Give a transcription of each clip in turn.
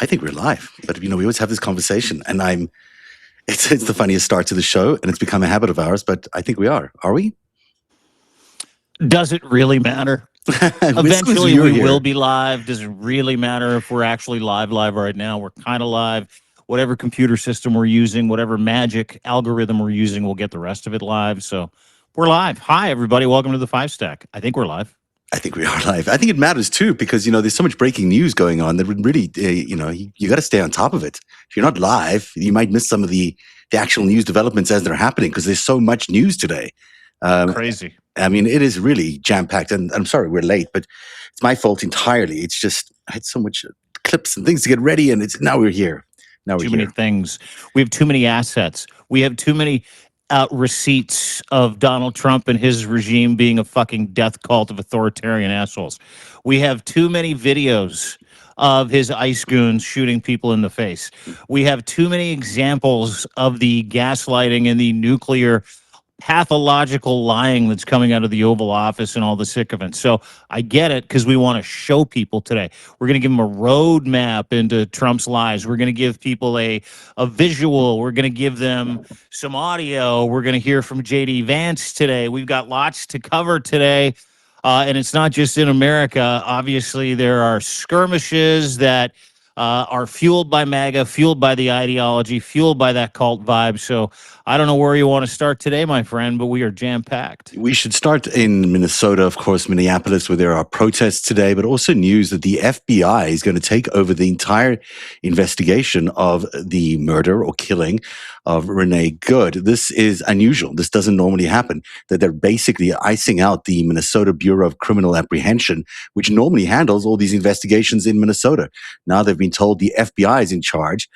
I think we're live, but we always have this conversation, and it's the funniest start to the show, and it's become a habit of ours. But I think we are. Are we? Does it really matter? As soon as Eventually, you're we will here, be live. Does it really matter if we're actually live right now? We're kind of live. Whatever computer system we're using, whatever magic algorithm we're using, we'll get the rest of it live. So we're live. Hi, everybody. Welcome to the FiveStack. I think we're live. I think we are live. I think it matters too because there's so much breaking news going on that would really, you got to stay on top of it. If you're not live, you might miss some of the actual news developments as they're happening because there's so much news today. Crazy. I mean, it is really jam packed, and I'm sorry we're late, but it's my fault entirely. It's just I had so much clips and things to get ready, and now we're here. Now we're Too many here. things. We have too many assets. We have too many receipts of Donald Trump and his regime being a fucking death cult of authoritarian assholes. We have too many videos of his ice goons shooting people in the face. We have too many examples of the gaslighting and the nuclear pathological lying that's coming out of the Oval Office and all the sycophants. So I get it because we want to show people today. We're going to give them a roadmap into Trump's lies. We're going to give people a visual. We're going to give them some audio. We're going to hear from JD Vance today. We've got lots to cover today. And it's not just in America. Obviously, there are skirmishes that are fueled by MAGA, fueled by the ideology, fueled by that cult vibe. So I don't know where you want to start today, my friend, but we are jam-packed. We should start in Minnesota, of course, Minneapolis, where there are protests today, but also news that the FBI is going to take over the entire investigation of the murder or killing of Renee Good. This is unusual. This doesn't normally happen, that they're basically icing out the Minnesota Bureau of Criminal Apprehension, which normally handles all these investigations in Minnesota. Now they've been told the FBI is in charge.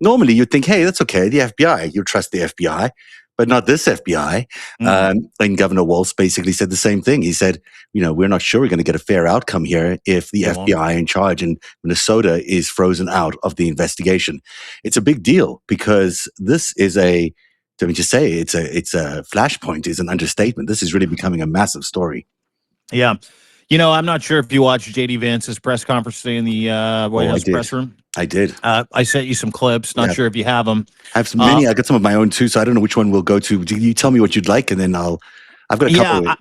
Normally, you'd think, hey, that's okay, the FBI, you trust the FBI, but not this FBI. And Governor Walz basically said the same thing. He said, we're not sure we're going to get a fair outcome here if the FBI in charge in Minnesota is frozen out of the investigation. It's a big deal because this is let me just say, it's a flashpoint is an understatement. This is really becoming a massive story. Yeah. I'm not sure if you watched JD Vance's press conference today in the White House press room. I did. I sent you some clips. Not sure if you have them. I have many. I got some of my own too, so I don't know which one we'll go to. You tell me what you'd like, and then I've got a couple.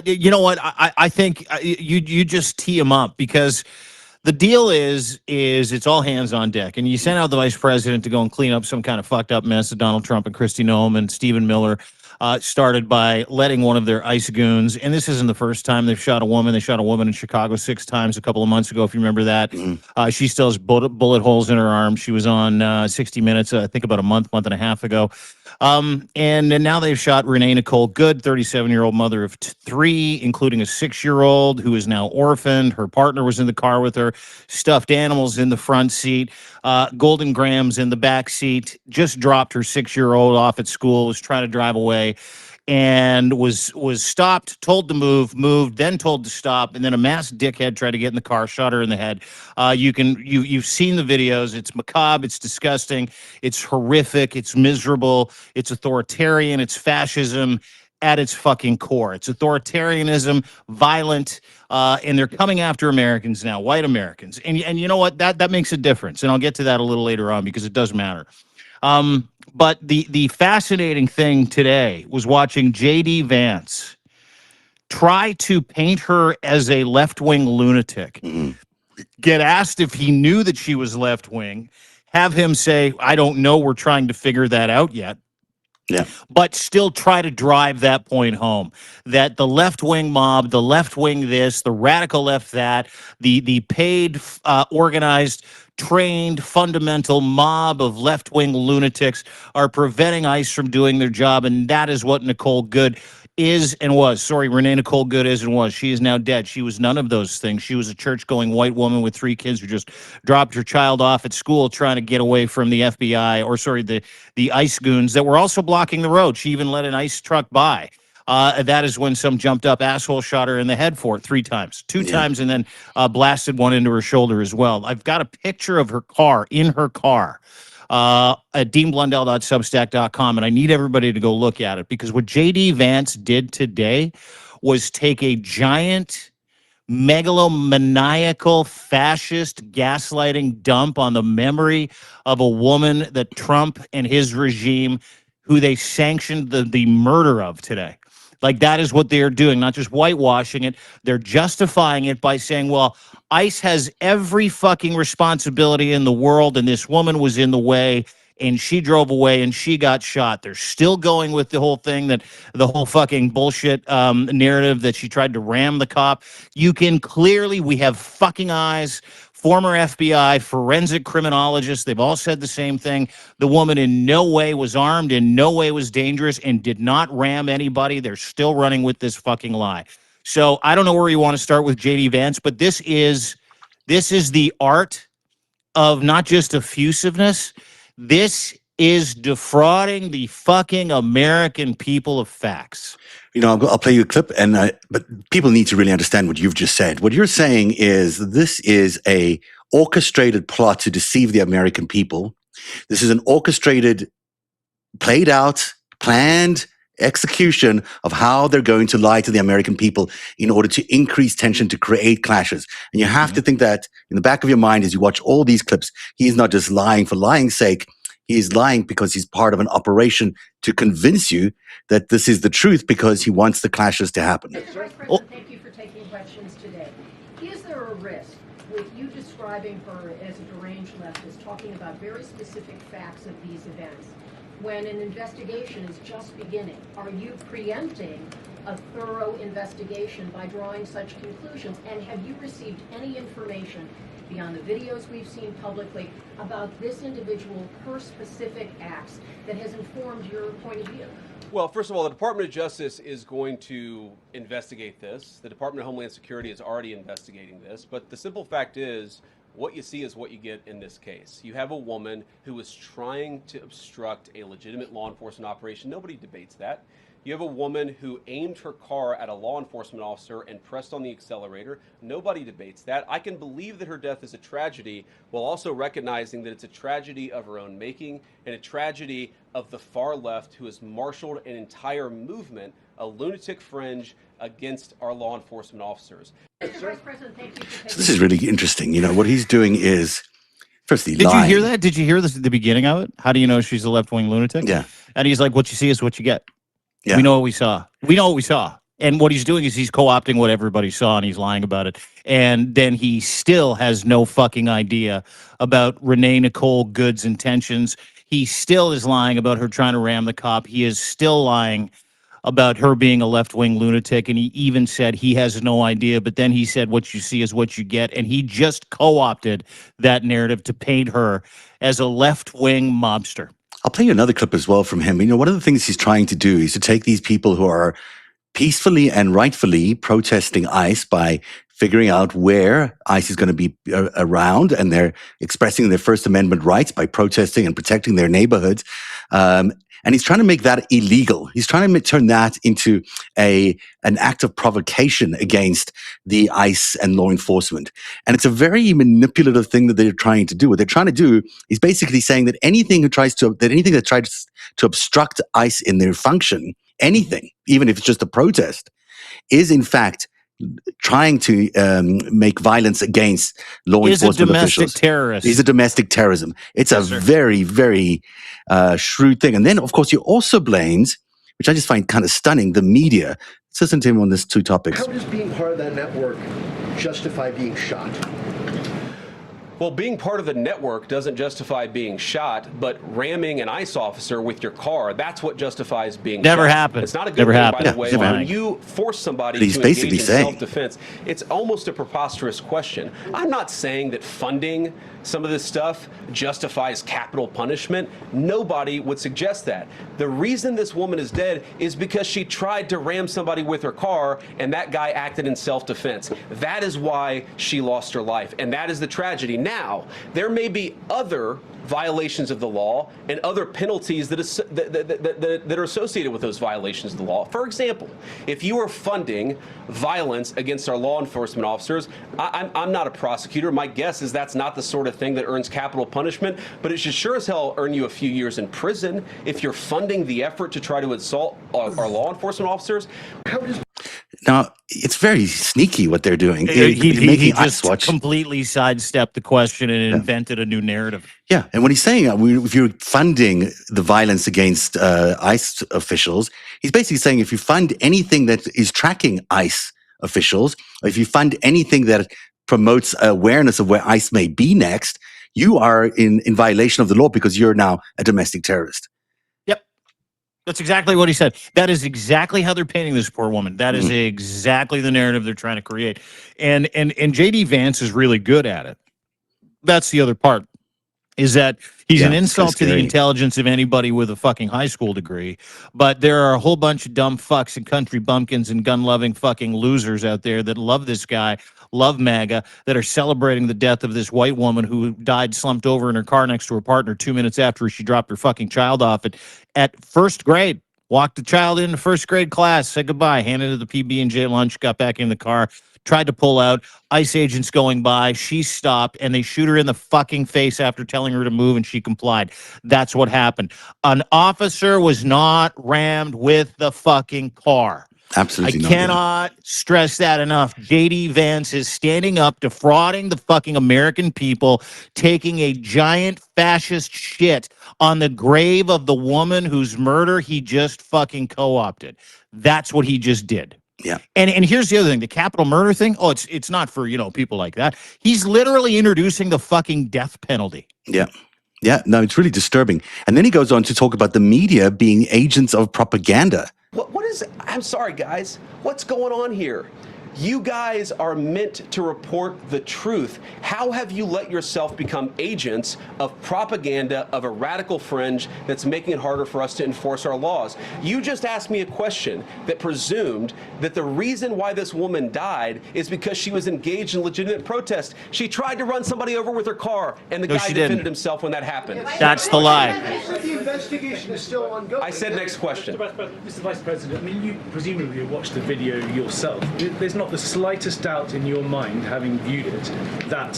You know what? I think you just tee them up because the deal is it's all hands on deck, and you sent out the vice president to go and clean up some kind of fucked up mess that Donald Trump and Kristi Noem and Stephen Miller started by letting one of their ICE goons, and this isn't the first time they've shot a woman. They shot a woman in Chicago 6 times a couple of months ago, if you remember that. She still has bullet holes in her arm. She was on 60 Minutes, I think about a month and a half ago. And now they've shot Renee Nicole Good, 37-year-old mother of 3, including a 6-year-old who is now orphaned. Her partner was in the car with her, stuffed animals in the front seat, Golden Grams in the back seat, just dropped her 6-year-old off at school, was trying to drive away, and was stopped, told to move, moved, then told to stop, and then a masked dickhead tried to get in the car, shot her in the head. You've seen the videos. It's macabre, it's disgusting, it's horrific, it's miserable, it's authoritarian, it's fascism at its fucking core. It's authoritarianism, violent, and they're coming after Americans now, white Americans. And you know what? That makes a difference, and I'll get to that a little later on because it does matter. But the fascinating thing today was watching JD Vance try to paint her as a left-wing lunatic, get asked if he knew that she was left-wing, have him say, I don't know, we're trying to figure that out yet. Yeah. But still try to drive that point home, that the left-wing mob, the left-wing this, the radical left that, the paid, organized, trained, fundamental mob of left-wing lunatics are preventing ICE from doing their job, and that is what Nicole Good is and was. Sorry, Renee Nicole Good is and was. She is now dead. She was none of those things. She was a church-going white woman with 3 kids who just dropped her child off at school trying to get away from the FBI, or sorry, the ICE goons that were also blocking the road. She even let an ICE truck by. That is when some jumped up asshole shot her in the head for it 3 times, 2 times, and then blasted one into her shoulder as well. I've got a picture of her car, in her car, at deanblundell.substack.com, and I need everybody to go look at it because what JD Vance did today was take a giant megalomaniacal, fascist, gaslighting dump on the memory of a woman that Trump and his regime, who they sanctioned the murder of today. Like, that is what they're doing, not just whitewashing it. They're justifying it by saying, well, ICE has every fucking responsibility in the world, and this woman was in the way, and she drove away, and she got shot. They're still going with the whole thing, that the whole fucking bullshit narrative that she tried to ram the cop. You can clearly, we have fucking eyes. Former FBI, forensic criminologists, they've all said the same thing. The woman in no way was armed, in no way was dangerous, and did not ram anybody. They're still running with this fucking lie. So I don't know where you want to start with JD Vance, but this is the art of not just effusiveness. This is defrauding the fucking American people of facts. You know, I'll play you a clip, but people need to really understand what you've just said. What you're saying is this is a orchestrated plot to deceive the American people. This is an orchestrated, played out, planned execution of how they're going to lie to the American people in order to increase tension, to create clashes. And you have to think that in the back of your mind as you watch all these clips, he is not just lying for lying's sake. He is lying because he's part of an operation to convince you that this is the truth, because he wants the clashes to happen. Mr. Vice President, thank you for taking questions today. Is there a risk with you describing her as a deranged leftist, talking about very specific facts of these events, when an investigation is just beginning? Are you preempting a thorough investigation by drawing such conclusions? And have you received any information beyond the videos we've seen publicly about this individual, her specific acts, that has informed your point of view? Well, first of all, the Department of Justice is going to investigate this. The Department of Homeland Security is already investigating this. But the simple fact is, what you see is what you get in this case. You have a woman who is trying to obstruct a legitimate law enforcement operation. Nobody debates that. You have a woman who aimed her car at a law enforcement officer and pressed on the accelerator. Nobody debates that. I can believe that her death is a tragedy, while also recognizing that it's a tragedy of her own making and a tragedy of the far left, who has marshaled an entire movement, a lunatic fringe, against our law enforcement officers. Mr. Vice President, thank you for So this is really interesting. You know, what he's doing is, firstly, Did lying. you hear that? Did you hear this at the beginning of it? How do you know she's a left-wing lunatic? Yeah. And he's like, what you see is what you get. Yeah. We know what we saw. We know what we saw. And what he's doing is he's co-opting what everybody saw, and he's lying about it. And then he still has no fucking idea about Renee Nicole Good's intentions. He still is lying about her trying to ram the cop. He is still lying about her being a left-wing lunatic. And he even said he has no idea. But then he said what you see is what you get. And he just co-opted that narrative to paint her as a left-wing mobster. I'll play you another clip as well from him. You know, one of the things he's trying to do is to take these people who are peacefully and rightfully protesting ICE by figuring out where ICE is going to be around, and they're expressing their First Amendment rights by protesting and protecting their neighborhoods. And he's trying to make that illegal. He's trying to turn that into an act of provocation against the ICE and law enforcement. And it's a very manipulative thing that they're trying to do. What they're trying to do is basically saying that anything that tries to obstruct ICE in their function, anything, even if it's just a protest, is in fact trying to make violence against law enforcement officials. Terrorist. He's a domestic terrorism. It's a very, very shrewd thing. And then, of course, he also blames, which I just find kind of stunning, the media. Let's listen to him on these two topics. How does being part of that network justify being shot? Well, being part of the network doesn't justify being shot, but ramming an ICE officer with your car, that's what justifies being shot. Never happened. It's not a good Never thing, happened. by the way. Yeah, When you force somebody he's to basically engage in saying. self-defense, it's almost a preposterous question. I'm not saying that funding some of this stuff justifies capital punishment. Nobody would suggest that. The reason this woman is dead is because she tried to ram somebody with her car, and that guy acted in self-defense. That is why she lost her life, and that is the tragedy. Now, there may be other violations of the law and other penalties that are associated with those violations of the law. For example, if you are funding violence against our law enforcement officers, I'm not a prosecutor. My guess is that's not the sort of thing that earns capital punishment, but it should sure as hell earn you a few years in prison if you're funding the effort to try to assault our law enforcement officers. Now, it's very sneaky what they're doing. He They're making Ice just Watch. completely sidestepped the question and invented a new narrative. Yeah, and when he's saying if you're funding the violence against ICE officials, he's basically saying if you fund anything that is tracking ICE officials, or if you fund anything that promotes awareness of where ICE may be next, you are in violation of the law because you're now a domestic terrorist. Yep. That's exactly what he said. That is exactly how they're painting this poor woman. That is exactly the narrative they're trying to create. And JD Vance is really good at it. That's the other part. Is that he's an insult to the intelligence of anybody with a fucking high school degree. But there are a whole bunch of dumb fucks and country bumpkins and gun-loving fucking losers out there that love this guy, love MAGA, that are celebrating the death of this white woman who died slumped over in her car next to her partner 2 minutes after she dropped her fucking child off at first grade. Walked the child into first grade class, said goodbye, handed her the PB&J lunch, got back in the car, tried to pull out. ICE agents going by. She stopped, and they shoot her in the fucking face after telling her to move, and she complied. That's what happened. An officer was not rammed with the fucking car. Absolutely not. I cannot stress that enough. JD Vance is standing up, defrauding the fucking American people, taking a giant fascist shit on the grave of the woman whose murder he just fucking co-opted. That's what he just did. Yeah. And here's the other thing, the capital murder thing. Oh, it's not for, people like that. He's literally introducing the fucking death penalty. Yeah. Yeah. No, it's really disturbing. And then he goes on to talk about the media being agents of propaganda. What is, I'm sorry, guys, what's going on here? You guys are meant to report the truth. How have you let yourself become agents of propaganda of a radical fringe that's making it harder for us to enforce our laws? You just asked me a question that presumed that the reason why this woman died is because she was engaged in legitimate protest. She tried to run somebody over with her car, and the guy defended himself when that happened. That's the lie. The investigation is still ongoing. I said next question. Mr. Vice President, I mean, you presumably watched the video yourself. There's not the slightest doubt in your mind, having viewed it, that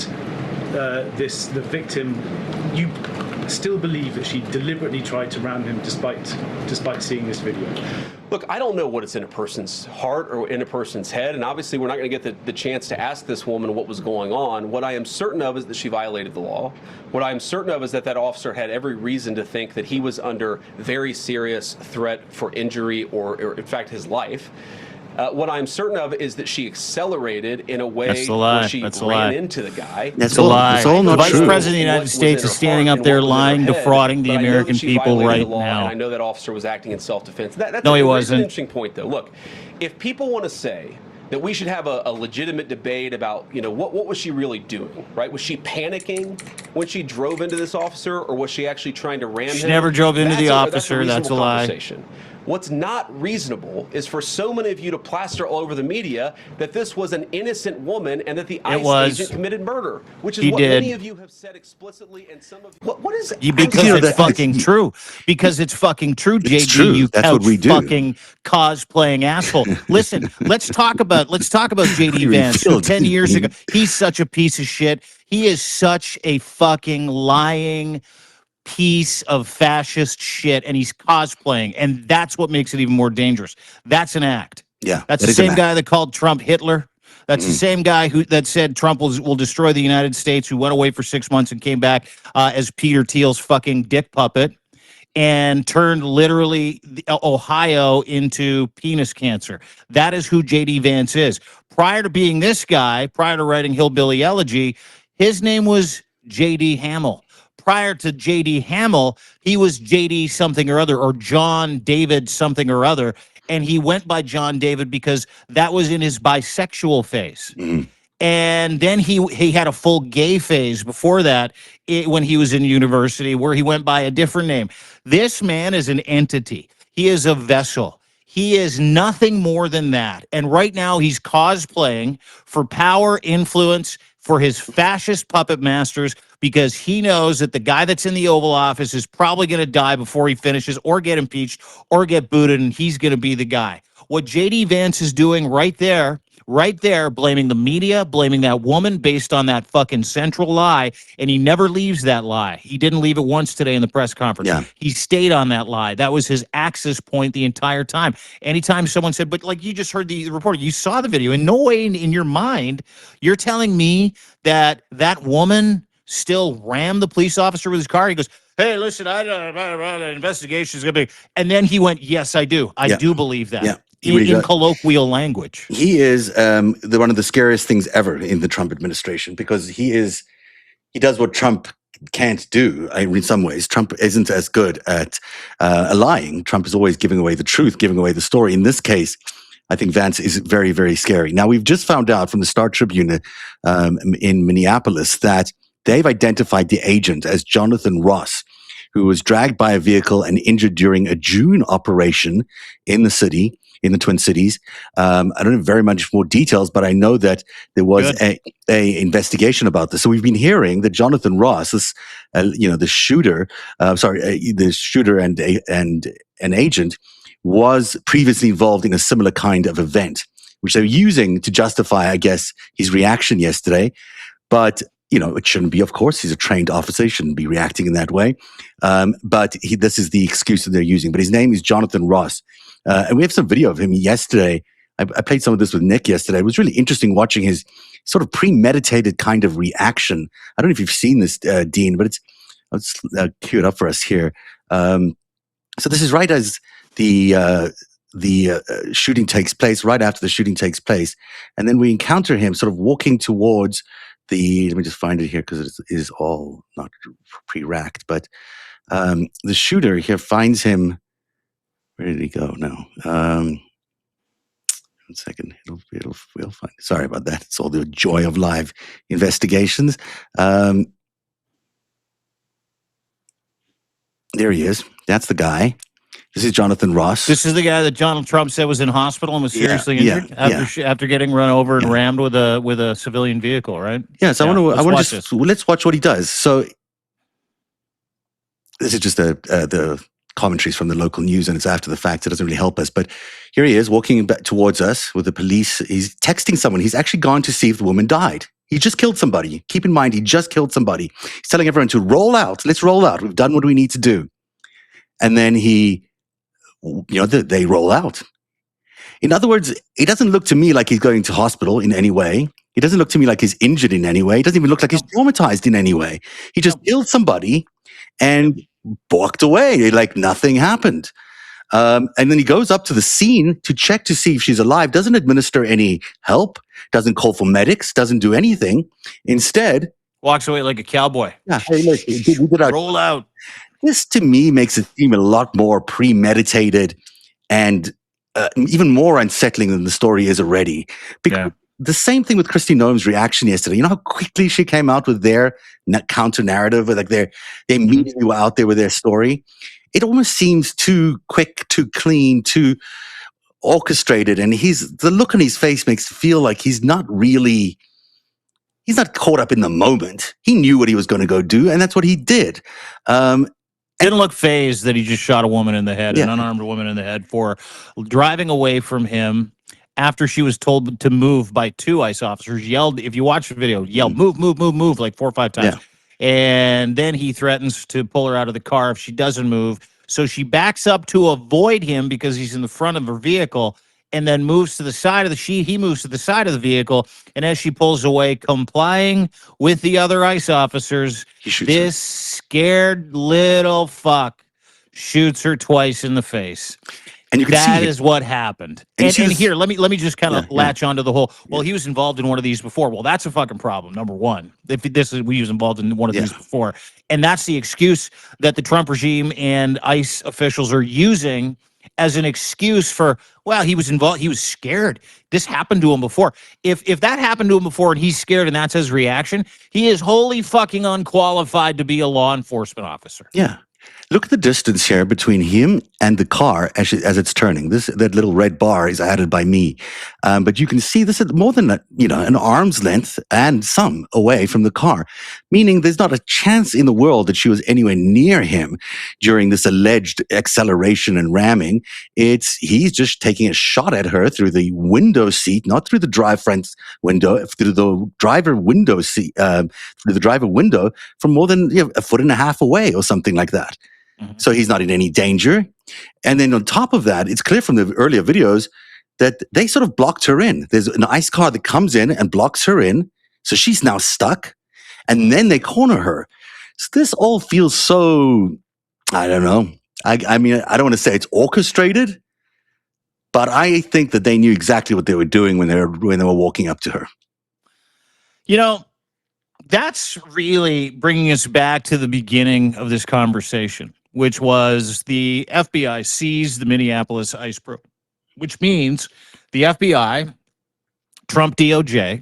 the victim, you still believe that she deliberately tried to ram him despite seeing this video? Look, I don't know what is in a person's heart or in a person's head, and obviously we're not going to get the chance to ask this woman what was going on. What I am certain of is that she violated the law. What I am certain of is that that officer had every reason to think that he was under very serious threat for injury or in fact, his life. What I'm certain of is that she accelerated in a way where she ran into the guy. That's a lie. That's all not the Vice true. President of the United States is standing up there lying, defrauding the American people right now. And I know that officer was acting in self-defense. That's no, he That's wasn't. an interesting point, though. Look, if people want to say that we should have a legitimate debate about, what was she really doing, right? Was she panicking when she drove into this officer, or was she actually trying to ram him? She never drove into the officer. That's a lie. What's not reasonable is for so many of you to plaster all over the media that this was an innocent woman and that the ICE agent committed murder, which is what many of you have said explicitly, and some of you. What is it? Because it's fucking true. Because it's fucking true, JD. True. You That's what we do. Fucking cosplaying asshole. Listen, let's talk about JD Vance. Who 10 years ago, he's such a piece of shit. He is such a fucking lying piece of fascist shit, and he's cosplaying, and that's what makes it even more dangerous. That's an act. Yeah, that's the same guy that called Trump Hitler. That's the same guy that said Trump will destroy the United States, who went away for 6 months and came back as Peter Thiel's fucking dick puppet and turned literally Ohio into penis cancer. That is who JD Vance is. Prior to being this guy, prior to writing Hillbilly Elegy, his name was JD Hamill. Prior to JD Hamill, he was JD something or other, or John David something or other. And he went by John David because that was in his bisexual phase. And then he had a full gay phase before that when he was in university, where he went by a different name. This man is an entity. He is a vessel. He is nothing more than that. And right now he's cosplaying for power, influence, for his fascist puppet masters, because he knows that the guy that's in the Oval Office is probably going to die before he finishes, or get impeached, or get booted, and he's going to be the guy. What JD Vance is doing right there, right there, blaming the media, blaming that woman based on that fucking central lie. And he never leaves that lie. He didn't leave it once today in the press conference. Yeah. He stayed on that lie. That was his access point the entire time. Anytime someone said, but like you just heard the reporter, you saw the video. In no way in your mind, you're telling me that that woman still rammed the police officer with his car. He goes, hey, listen, the investigation is going to be. And then he went, yes, I do. I do believe that. Yeah. In colloquial language. He is one of the scariest things ever in the Trump administration, because he does what Trump can't do. In some ways, Trump isn't as good at lying. Trump is always giving away the truth, giving away the story. In this case, I think Vance is very, very scary. Now, we've just found out from the Star Tribune in Minneapolis that they've identified the agent as Jonathan Ross, who was dragged by a vehicle and injured during a June operation in the city, in the Twin Cities. I don't have very much more details, but I know that there was a investigation about this. So we've been hearing that Jonathan Ross, this, the shooter, the shooter and an agent, was previously involved in a similar kind of event, which they're using to justify, I guess, his reaction yesterday. But it shouldn't be, of course. He's a trained officer. He shouldn't be reacting in that way. But this is the excuse that they're using. But his name is Jonathan Ross. And we have some video of him yesterday. I played some of this with Nick yesterday. It was really interesting watching his sort of premeditated kind of reaction. I don't know if you've seen this, Dean, but let's cue it up for us here. So this is right as the shooting takes place, right after the shooting takes place. And then we encounter him sort of walking towards let me just find it here because it is all not pre-racked, but the shooter here finds him. Where did he go now? 1 second. We'll find it. Sorry about that. It's all the joy of live investigations. There he is. That's the guy. This is Jonathan Ross. This is the guy that Donald Trump said was in hospital and was seriously injured after getting run over and rammed with a civilian vehicle, right? Yes, I want to let's watch what he does. So this is just the commentaries from the local news, and it's after the fact. It doesn't really help us. But here he is walking back towards us with the police. He's texting someone. He's actually gone to see if the woman died. He just killed somebody. Keep in mind, he just killed somebody. He's telling everyone to roll out. Let's roll out. We've done what we need to do. And then they roll out. In other words, it doesn't look to me like he's going to hospital in any way. It doesn't look to me like he's injured in any way. It doesn't even look like he's traumatized in any way. He just killed somebody and walked away like nothing happened. And then he goes up to the scene to check to see if she's alive, doesn't administer any help, doesn't call for medics, doesn't do anything. Instead, walks away like a cowboy. Yeah, hey, look, we did our roll out. This, to me, makes it seem a lot more premeditated and even more unsettling than the story is already. Because the same thing with Kristi Noem's reaction yesterday. You know how quickly she came out with their counter-narrative, like they immediately were out there with their story. It almost seems too quick, too clean, too orchestrated. And the look on his face makes it feel like he's not caught up in the moment. He knew what he was going to go do, and that's what he did. Didn't look phased that he just shot a woman in the head, an unarmed woman in the head, for driving away from him after she was told to move by 2 ICE officers. Yelled, if you watch the video, yelled, move, move, move, move, like 4 or 5 times. Yeah. And then he threatens to pull her out of the car if she doesn't move. So she backs up to avoid him because he's in the front of her vehicle, and then moves to the side of he moves to the side of the vehicle, and as she pulls away, complying with the other ICE officers, this scared little fuck shoots her twice in the face. And you can see that is what happened. And here, let me just kind of latch onto the whole. Well, he was involved in one of these before. Well, that's a fucking problem. Number one, we was involved in one of these before, and that's the excuse that the Trump regime and ICE officials are using as an excuse for, well, he was involved. He was scared. This happened to him before. If that happened to him before and he's scared and that's his reaction, he is wholly fucking unqualified to be a law enforcement officer. Yeah. Look at the distance here between him and the car as it's turning. That little red bar is added by me. But you can see this at more than an arm's length and some away from the car, meaning there's not a chance in the world that she was anywhere near him during this alleged acceleration and ramming. He's just taking a shot at her through the window seat, not through the front window, through the driver window seat, through the driver window from more than a foot and a half away or something like that. Mhm. So he's not in any danger. And then on top of that, it's clear from the earlier videos that they sort of blocked her in. There's an ICE car that comes in and blocks her in. So she's now stuck. And then they corner her. So this all feels so, I don't know. I mean, I don't want to say it's orchestrated, but I think that they knew exactly what they were doing when they were walking up to her. You know, that's really bringing us back to the beginning of this conversation, which was the FBI seized the Minneapolis ICE probe, which means the FBI, Trump DOJ,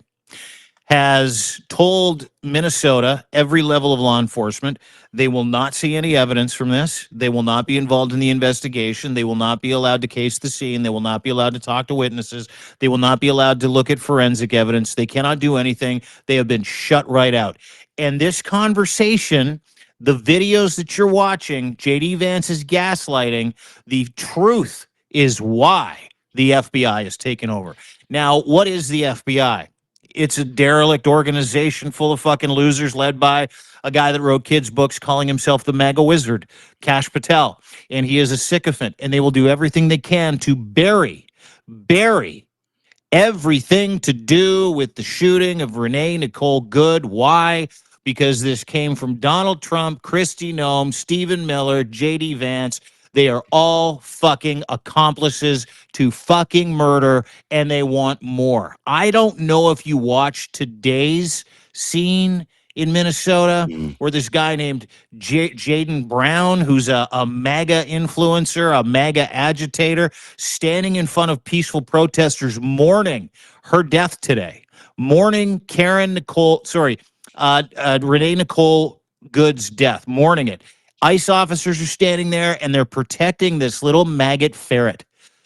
has told Minnesota, every level of law enforcement, they will not see any evidence from this. They will not be involved in the investigation. They will not be allowed to case the scene. They will not be allowed to talk to witnesses. They will not be allowed to look at forensic evidence. They cannot do anything. They have been shut right out. And this conversation, the videos that you're watching, JD Vance's gaslighting, the truth is why the FBI is taken over. Now, what is the FBI? It's a derelict organization full of fucking losers led by a guy that wrote kids' books calling himself the mega wizard, Kash Patel. And he is a sycophant. And they will do everything they can to bury everything to do with the shooting of Renee Nicole Good. Why? Because this came from Donald Trump, Kristi Noem, Stephen Miller, JD Vance. They are all fucking accomplices to fucking murder, and they want more. I don't know if you watched today's scene in Minnesota where this guy named Jaden Brown, who's a MAGA influencer, a MAGA agitator, standing in front of peaceful protesters mourning her death today. Mourning Renee Nicole Good's death, mourning it. ICE officers are standing there and they're protecting this little maggot ferret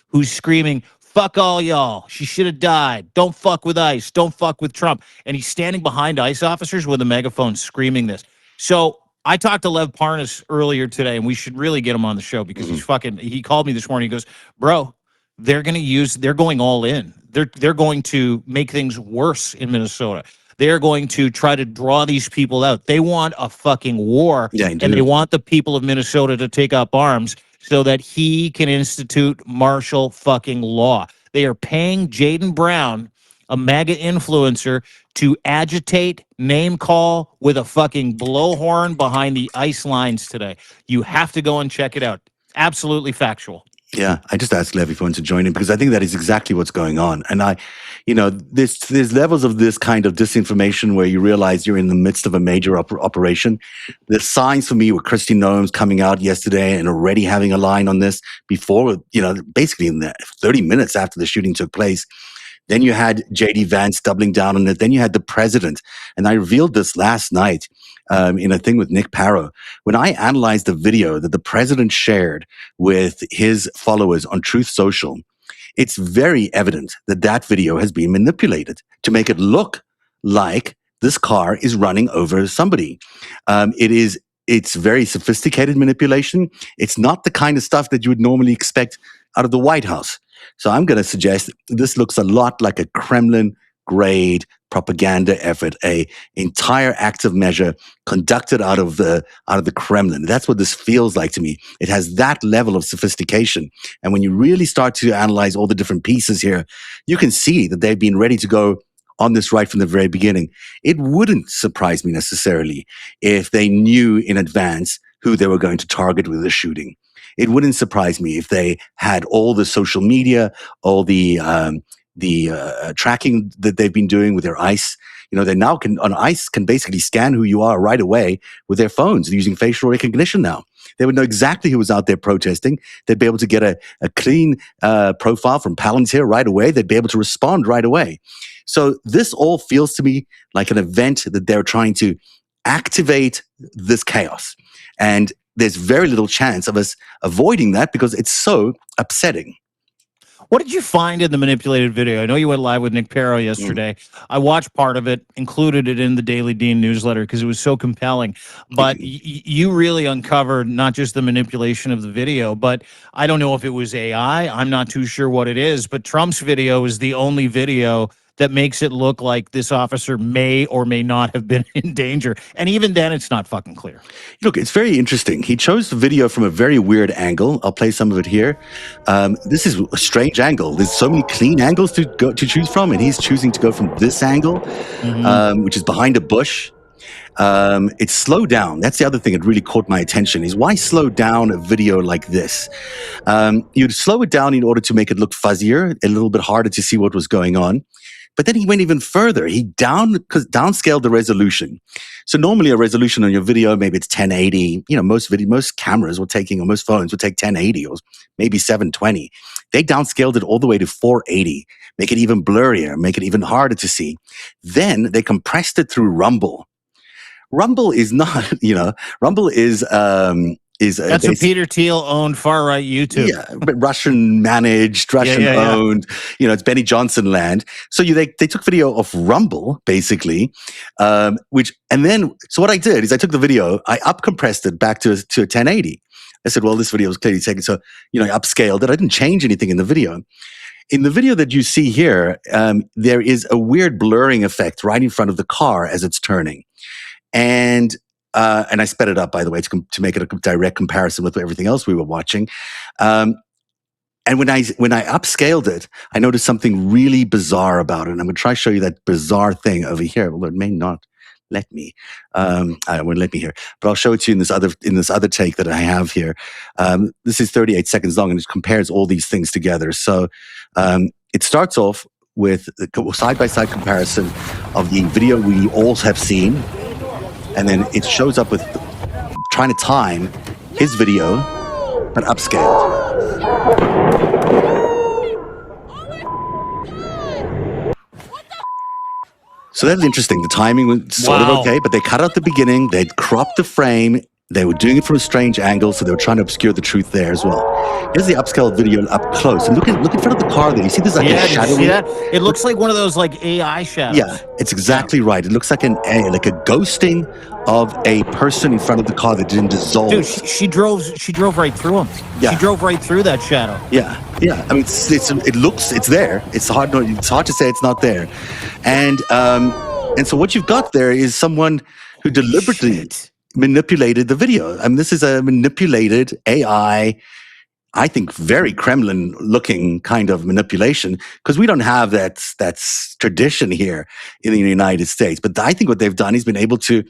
who's screaming, fuck all y'all. She should have died. Don't fuck with ICE. Don't fuck with Trump. And he's standing behind ICE officers with a megaphone screaming this. So I talked to Lev Parnas earlier today, and we should really get him on the show because he called me this morning. He goes, bro, they're going all in. They're going to make things worse in Minnesota. They're going to try to draw these people out. They want a fucking war, and they want the people of Minnesota to take up arms so that he can institute martial fucking law. They are paying Jaden Brown, a MAGA influencer, to agitate, name call with a fucking blowhorn behind the ICE lines today. You have to go and check it out. Absolutely factual. Yeah, I just asked Lev if he wanted to join in because I think that is exactly what's going on. And there's levels of this kind of disinformation where you realize you're in the midst of a major operation. The signs for me were Kristi Noem's coming out yesterday and already having a line on this before, basically in the 30 minutes after the shooting took place. Then you had JD Vance doubling down on it. Then you had the president. And I revealed this last night in a thing with Nick Parrow. When I analyzed the video that the president shared with his followers on Truth Social, it's very evident that that video has been manipulated to make it look like this car is running over somebody. It's very sophisticated manipulation. It's not the kind of stuff that you would normally expect out of the White House. So I'm going to suggest this looks a lot like a Kremlin-grade propaganda effort, a entire active measure conducted out of the Kremlin. That's what this feels like to me. It has that level of sophistication. And when you really start to analyze all the different pieces here, you can see that they've been ready to go on this right from the very beginning. It wouldn't surprise me necessarily if they knew in advance who they were going to target with the shooting. It wouldn't surprise me if they had all the social media, all the tracking that they've been doing with their ICE. They now on ICE can basically scan who you are right away with their phones using facial recognition now. They would know exactly who was out there protesting. They'd be able to get a clean profile from Palantir right away. They'd be able to respond right away. So this all feels to me like an event that they're trying to activate this chaos. And there's very little chance of us avoiding that because it's so upsetting. What did you find in the manipulated video? I know you went live with Nick Perro yesterday. I watched part of it, included it in the Daily Dean newsletter because it was so compelling. But you really uncovered not just the manipulation of the video, but I don't know if it was AI. I'm not too sure what it is. But Trump's video is the only video that makes it look like this officer may or may not have been in danger. And even then, it's not fucking clear. Look, it's very interesting. He chose the video from a very weird angle. I'll play some of it here. This is a strange angle. There's so many clean angles to choose from, and he's choosing to go from this angle, which is behind a bush. It's slowed down. That's the other thing that really caught my attention is why slow down a video like this? You'd slow it down in order to make it look fuzzier, a little bit harder to see what was going on. But then he went even further. He downscaled the resolution. So normally a resolution on your video, maybe it's 1080. You know, most cameras were taking, or most phones would take 1080 or maybe 720. They downscaled it all the way to 480, make it even blurrier, make it even harder to see. Then they compressed it through Rumble. Rumble is not, Rumble is that's a Peter Thiel owned far right YouTube. Yeah, but Russian managed, Russian owned. It's Benny Johnson land. So they took video of Rumble basically, so what I did is I took the video, I upcompressed it back to a 1080. I said, well, this video was clearly taken, so I upscaled it. I didn't change anything in the video. In the video that you see here, there is a weird blurring effect right in front of the car as it's turning, and I sped it up, by the way, to make it a direct comparison with everything else we were watching. And when I upscaled it, I noticed something really bizarre about it. And I'm going to try to show you that bizarre thing over here. Well, it may not let me. It won't let me here, but I'll show it to you in this other take that I have here. This is 38 seconds long, and it compares all these things together. So it starts off with a side-by-side comparison of the video we all have seen. And then it shows up with trying to time his video, but upscaled. So that was interesting. The timing was sort of okay, but they cut out the beginning. They'd cropped the frame. They were doing it from a strange angle, so they were trying to obscure the truth there as well. Here's the upscaled video up close. And look in front of the car there. You see there's like a shadow? You see that? It looks like one of those like AI shadows. Yeah, it's exactly right. It looks like a ghosting of a person in front of the car that didn't dissolve. Dude, she drove right through him. Yeah. She drove right through that shadow. Yeah. I mean, it's there. It's hard to say it's not there. And so what you've got there is someone who deliberately manipulated the video. I mean, this is a manipulated AI, I think very Kremlin-looking kind of manipulation, because we don't have that tradition here in the United States. But I think what they've done is been able to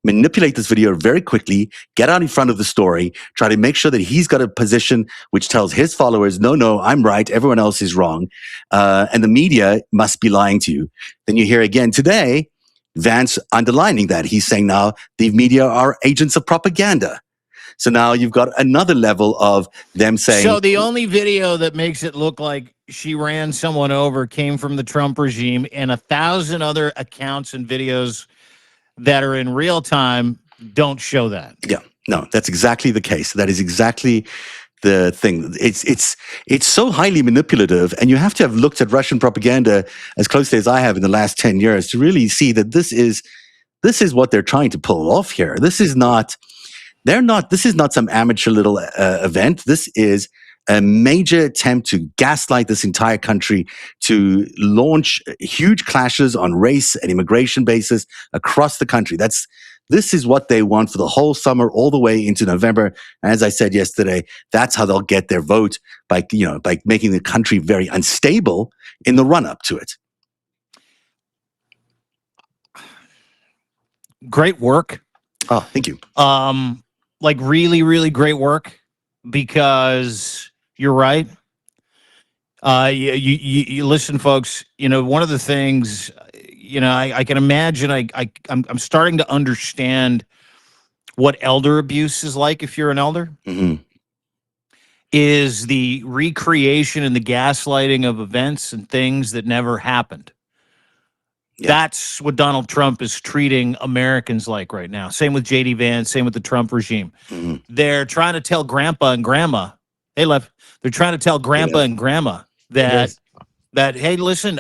manipulate this video very quickly, get out in front of the story, try to make sure that he's got a position which tells his followers, no, I'm right, everyone else is wrong, and the media must be lying to you. Then you hear again today, Vance underlining that. He's saying now the media are agents of propaganda. So now you've got another level of them saying... So the only video that makes it look like she ran someone over came from the Trump regime, and 1,000 other accounts and videos that are in real time don't show that. Yeah, no, that's exactly the case. That is exactly the thing. It's so highly manipulative, and you have to have looked at Russian propaganda as closely as I have in the last 10 years to really see that this is what they're trying to pull off here. This is not some amateur little event. This is a major attempt to gaslight this entire country, to launch huge clashes on race and immigration basis across the country. This is what they want for the whole summer, all the way into November. And as I said yesterday, that's how they'll get their vote, by making the country very unstable in the run-up to it. Great work. Oh, thank you. Like really, really great work, because you're right. You listen, folks, one of the things, I can imagine, I'm starting to understand what elder abuse is like if you're an elder. Mm-hmm. Is the recreation and the gaslighting of events and things that never happened. Yeah. That's what Donald Trump is treating Americans like right now. Same with J.D. Vance, same with the Trump regime. Mm-hmm. They're trying to tell grandpa and grandma, hey, Lev, they're trying to tell grandpa and grandma that Yes. that hey, listen,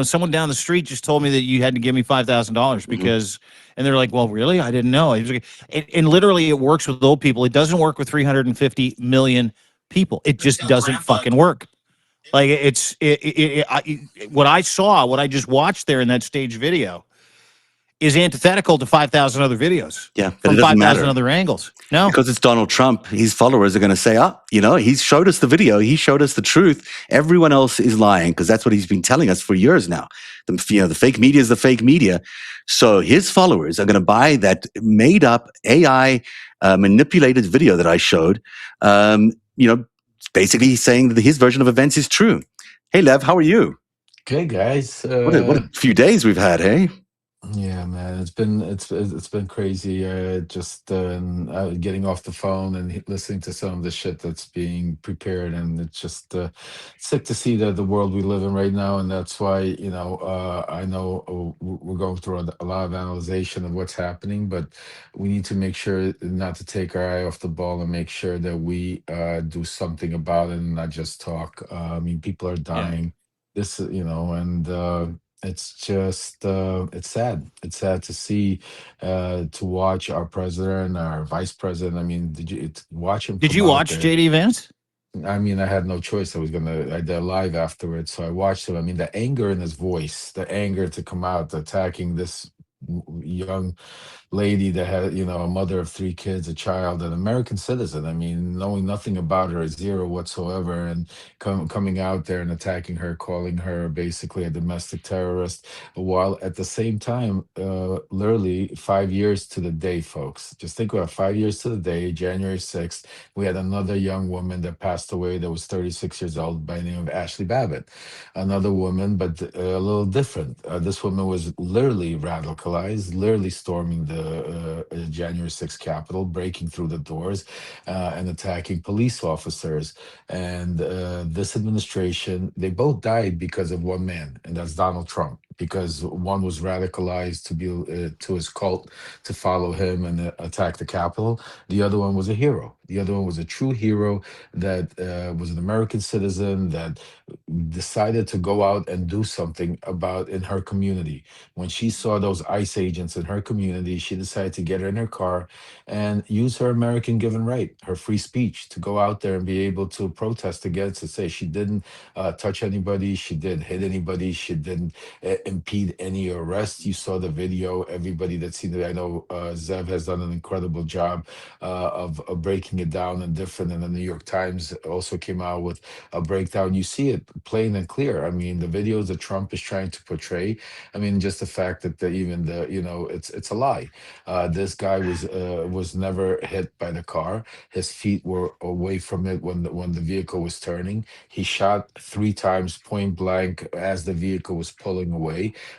someone down the street just told me that you had to give me $5,000 because, and they're like, well, really, I didn't know. And literally, it works with old people. It doesn't work with 350 million people. It just doesn't fucking work. Like what I saw, what I just watched there in that stage video, is antithetical to 5,000 other videos Yeah, but it from doesn't 5,000 matter. other angles. No, Because it's Donald Trump, his followers are going to say, he's showed us the video. He showed us the truth. Everyone else is lying because that's what he's been telling us for years now. The fake media is the fake media. So his followers are going to buy that made up AI manipulated video that I showed. Basically saying that his version of events is true. Hey, Lev, how are you? Okay, guys. What a few days we've had, hey? Yeah, man, it's been crazy. Just getting off the phone and listening to some of the shit that's being prepared, and it's just sick to see the world we live in right now. And that's why I know we're going through a lot of analyzation of what's happening, but we need to make sure not to take our eye off the ball and make sure that we do something about it and not just talk. I mean, people are dying. This, and. It's just it's sad. It's sad to see, to watch our president, our vice president. I mean, did you watch him did come you out watch there? JD Vance? I mean, I had no choice. I did live afterwards, so I watched him. I mean, the anger in his voice, the anger to come out attacking this young lady that had, a mother of 3 kids, a child, an American citizen. I mean, knowing nothing about her, zero whatsoever, and coming out there and attacking her, calling her basically a domestic terrorist, while at the same time, literally 5 years to the day, folks. Just think about 5 years to the day, January 6th, we had another young woman that passed away that was 36 years old by the name of Ashley Babbitt. Another woman, but a little different. This woman was literally radicalized, literally storming the January 6th Capitol, breaking through the doors and attacking police officers. And this administration, they both died because of one man, and that's Donald Trump. Because one was radicalized to be to his cult to follow him and attack the Capitol. The other one was a hero. The other one was a true hero that was an American citizen that decided to go out and do something about in her community. When she saw those ICE agents in her community, she decided to get in her car and use her American given right, her free speech, to go out there and be able to protest against it. Say she didn't touch anybody, she didn't hit anybody, she didn't impede any arrest. You saw the video. Everybody that's seen it, I know Zev has done an incredible job of breaking it down and different. And the New York Times also came out with a breakdown. You see it plain and clear. I mean, the videos that Trump is trying to portray. I mean, just the fact that it's a lie. This guy was never hit by the car. His feet were away from it when the vehicle was turning. He shot 3 times point blank as the vehicle was pulling away.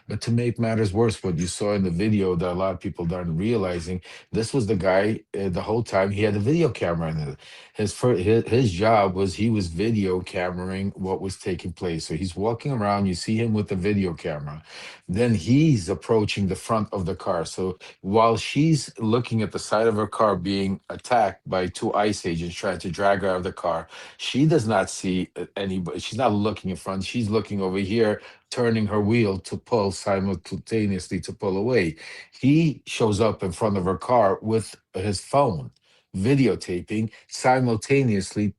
But to make matters worse, what you saw in the video that a lot of people aren't realizing, this was the guy the whole time he had a video camera in it. His job was he was video cameraing what was taking place. So he's walking around, you see him with the video camera. Then he's approaching the front of the car. So while she's looking at the side of her car being attacked by 2 ICE agents trying to drag her out of the car, she does not see anybody. She's not looking in front. She's looking over here, turning her wheel to pull simultaneously to pull away. He shows up in front of her car with his phone, videotaping, simultaneously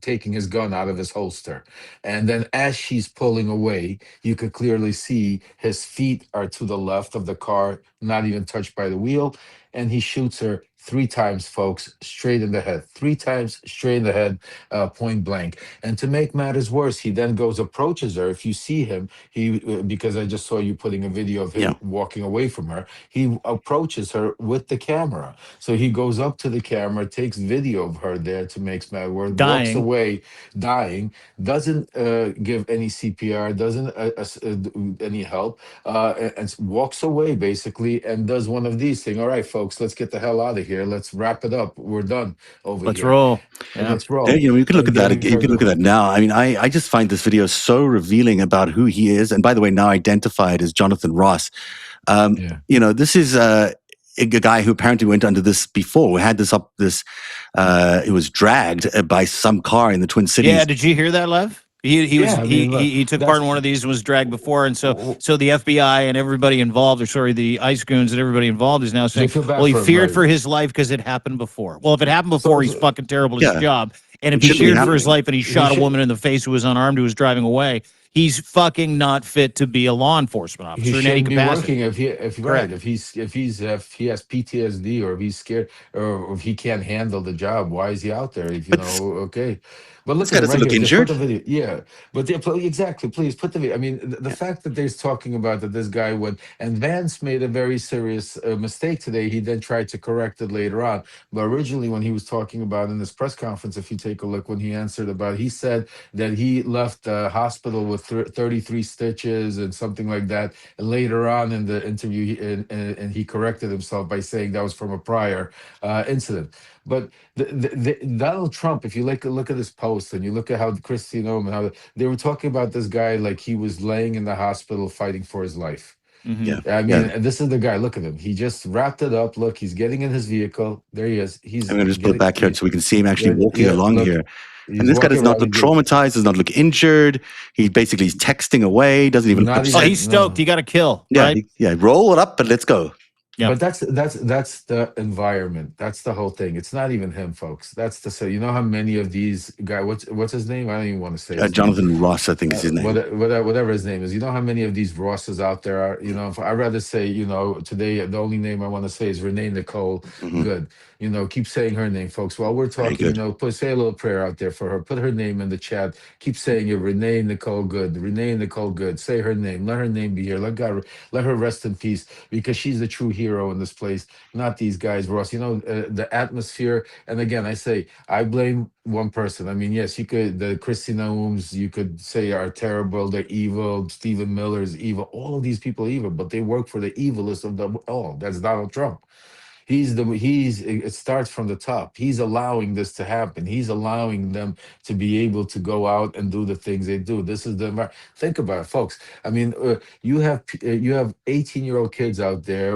taking his gun out of his holster. And then as she's pulling away, you could clearly see his feet are to the left of the car, not even touched by the wheel. And he shoots her 3 times, folks, straight in the head. 3 times straight in the head, point blank. And to make matters worse, he then approaches her. If you see him, because I just saw you putting a video of him Yeah. walking away from her, he approaches her with the camera. So he goes up to the camera, takes video of her there to make matters worse, walks Dying. away, dying, doesn't give any CPR, doesn't do any help, and walks away basically and does one of these things. All right, folks, let's get the hell out of here. Let's wrap it up. We're done over Let's here. roll. And Yeah. let's roll. You can look And at that. getting You her can look at that now. I mean, I just find this video so revealing about who he is. And by the way, now identified as Jonathan Ross. Yeah. This is a guy who apparently went under this before. We had it was dragged by some car in the Twin Cities. Yeah. Did you hear that, Lev? Yeah, I mean, look, He took part that's in one of these and was dragged before, and w- so the FBI and everybody involved, or sorry, the ICE goons and everybody involved is now they saying, feel well, bad he for him, feared right? for his life because it happened before. Well, if it happened before, he's So, fucking terrible at his Yeah, job, and if it he shouldn't be feared for his happening. life and he he shot a should woman in the face who was unarmed who was driving away, he's fucking not fit to be a law enforcement he officer in any shouldn't be capacity. working if right Correct. if he has PTSD, or if he's scared, or if he can't handle the job. Why is he out there? If you But know, okay. But this look guy at him doesn't right look here. Just put injured. the video. Yeah, but exactly. Please put the video. I mean, the Yeah. fact that they're talking about that this guy went, and Vance made a very serious mistake today. He then tried to correct it later on. But originally, when he was talking about in this press conference, if you take a look, when he answered about, he said that he left the hospital with 33 stitches and something like that. And later on in the interview, and he corrected himself by saying that was from a prior incident. But Donald Trump, if you look at his post and you look at how Christine Oman, how they were talking about this guy like he was laying in the hospital fighting for his life. Hmm. Yeah, I yeah. mean, and this is the guy. Look at him. He just wrapped it up. Look, he's getting in his vehicle. There he is. I'm going to just pull it back here so we can see him actually walking Yeah. along Look, here. And he's this guy walking does not around. look traumatized, does not look injured. He basically is texting away, doesn't even Not Oh, upset. even he's stoked. no. He got a kill, Yeah, right? yeah. Roll it up, but let's go. Yeah. But that's the environment. That's the whole thing. It's not even him, folks. That's the so. You know how many of these guys? What's his name? I don't even want to say his name. Jonathan Ross, I think is his name. Whatever his name is. You know how many of these Rosses out there are. You know, if I'd rather say, today the only name I want to say is Renee Nicole. Hmm. Good. Keep saying her name, folks. While we're Very talking, good. say a little prayer out there for her. Put her name in the chat. Keep saying it. Renee Nicole Good. Renee Nicole Good. Say her name. Let her name be here. Let her rest in peace, because she's the true hero in this place, not these guys, Ross. The atmosphere. And again, I say, I blame one person. I mean, yes, the Christina Ooms, you could say are terrible, they're evil. Stephen Miller is evil. All of these people are evil, but they work for the evilest of them all. That's Donald Trump. It starts from the top. He's allowing this to happen. He's allowing them to be able to go out and do the things they do. This is the environment. Think about it, folks. I mean, you have 18-year-old kids out there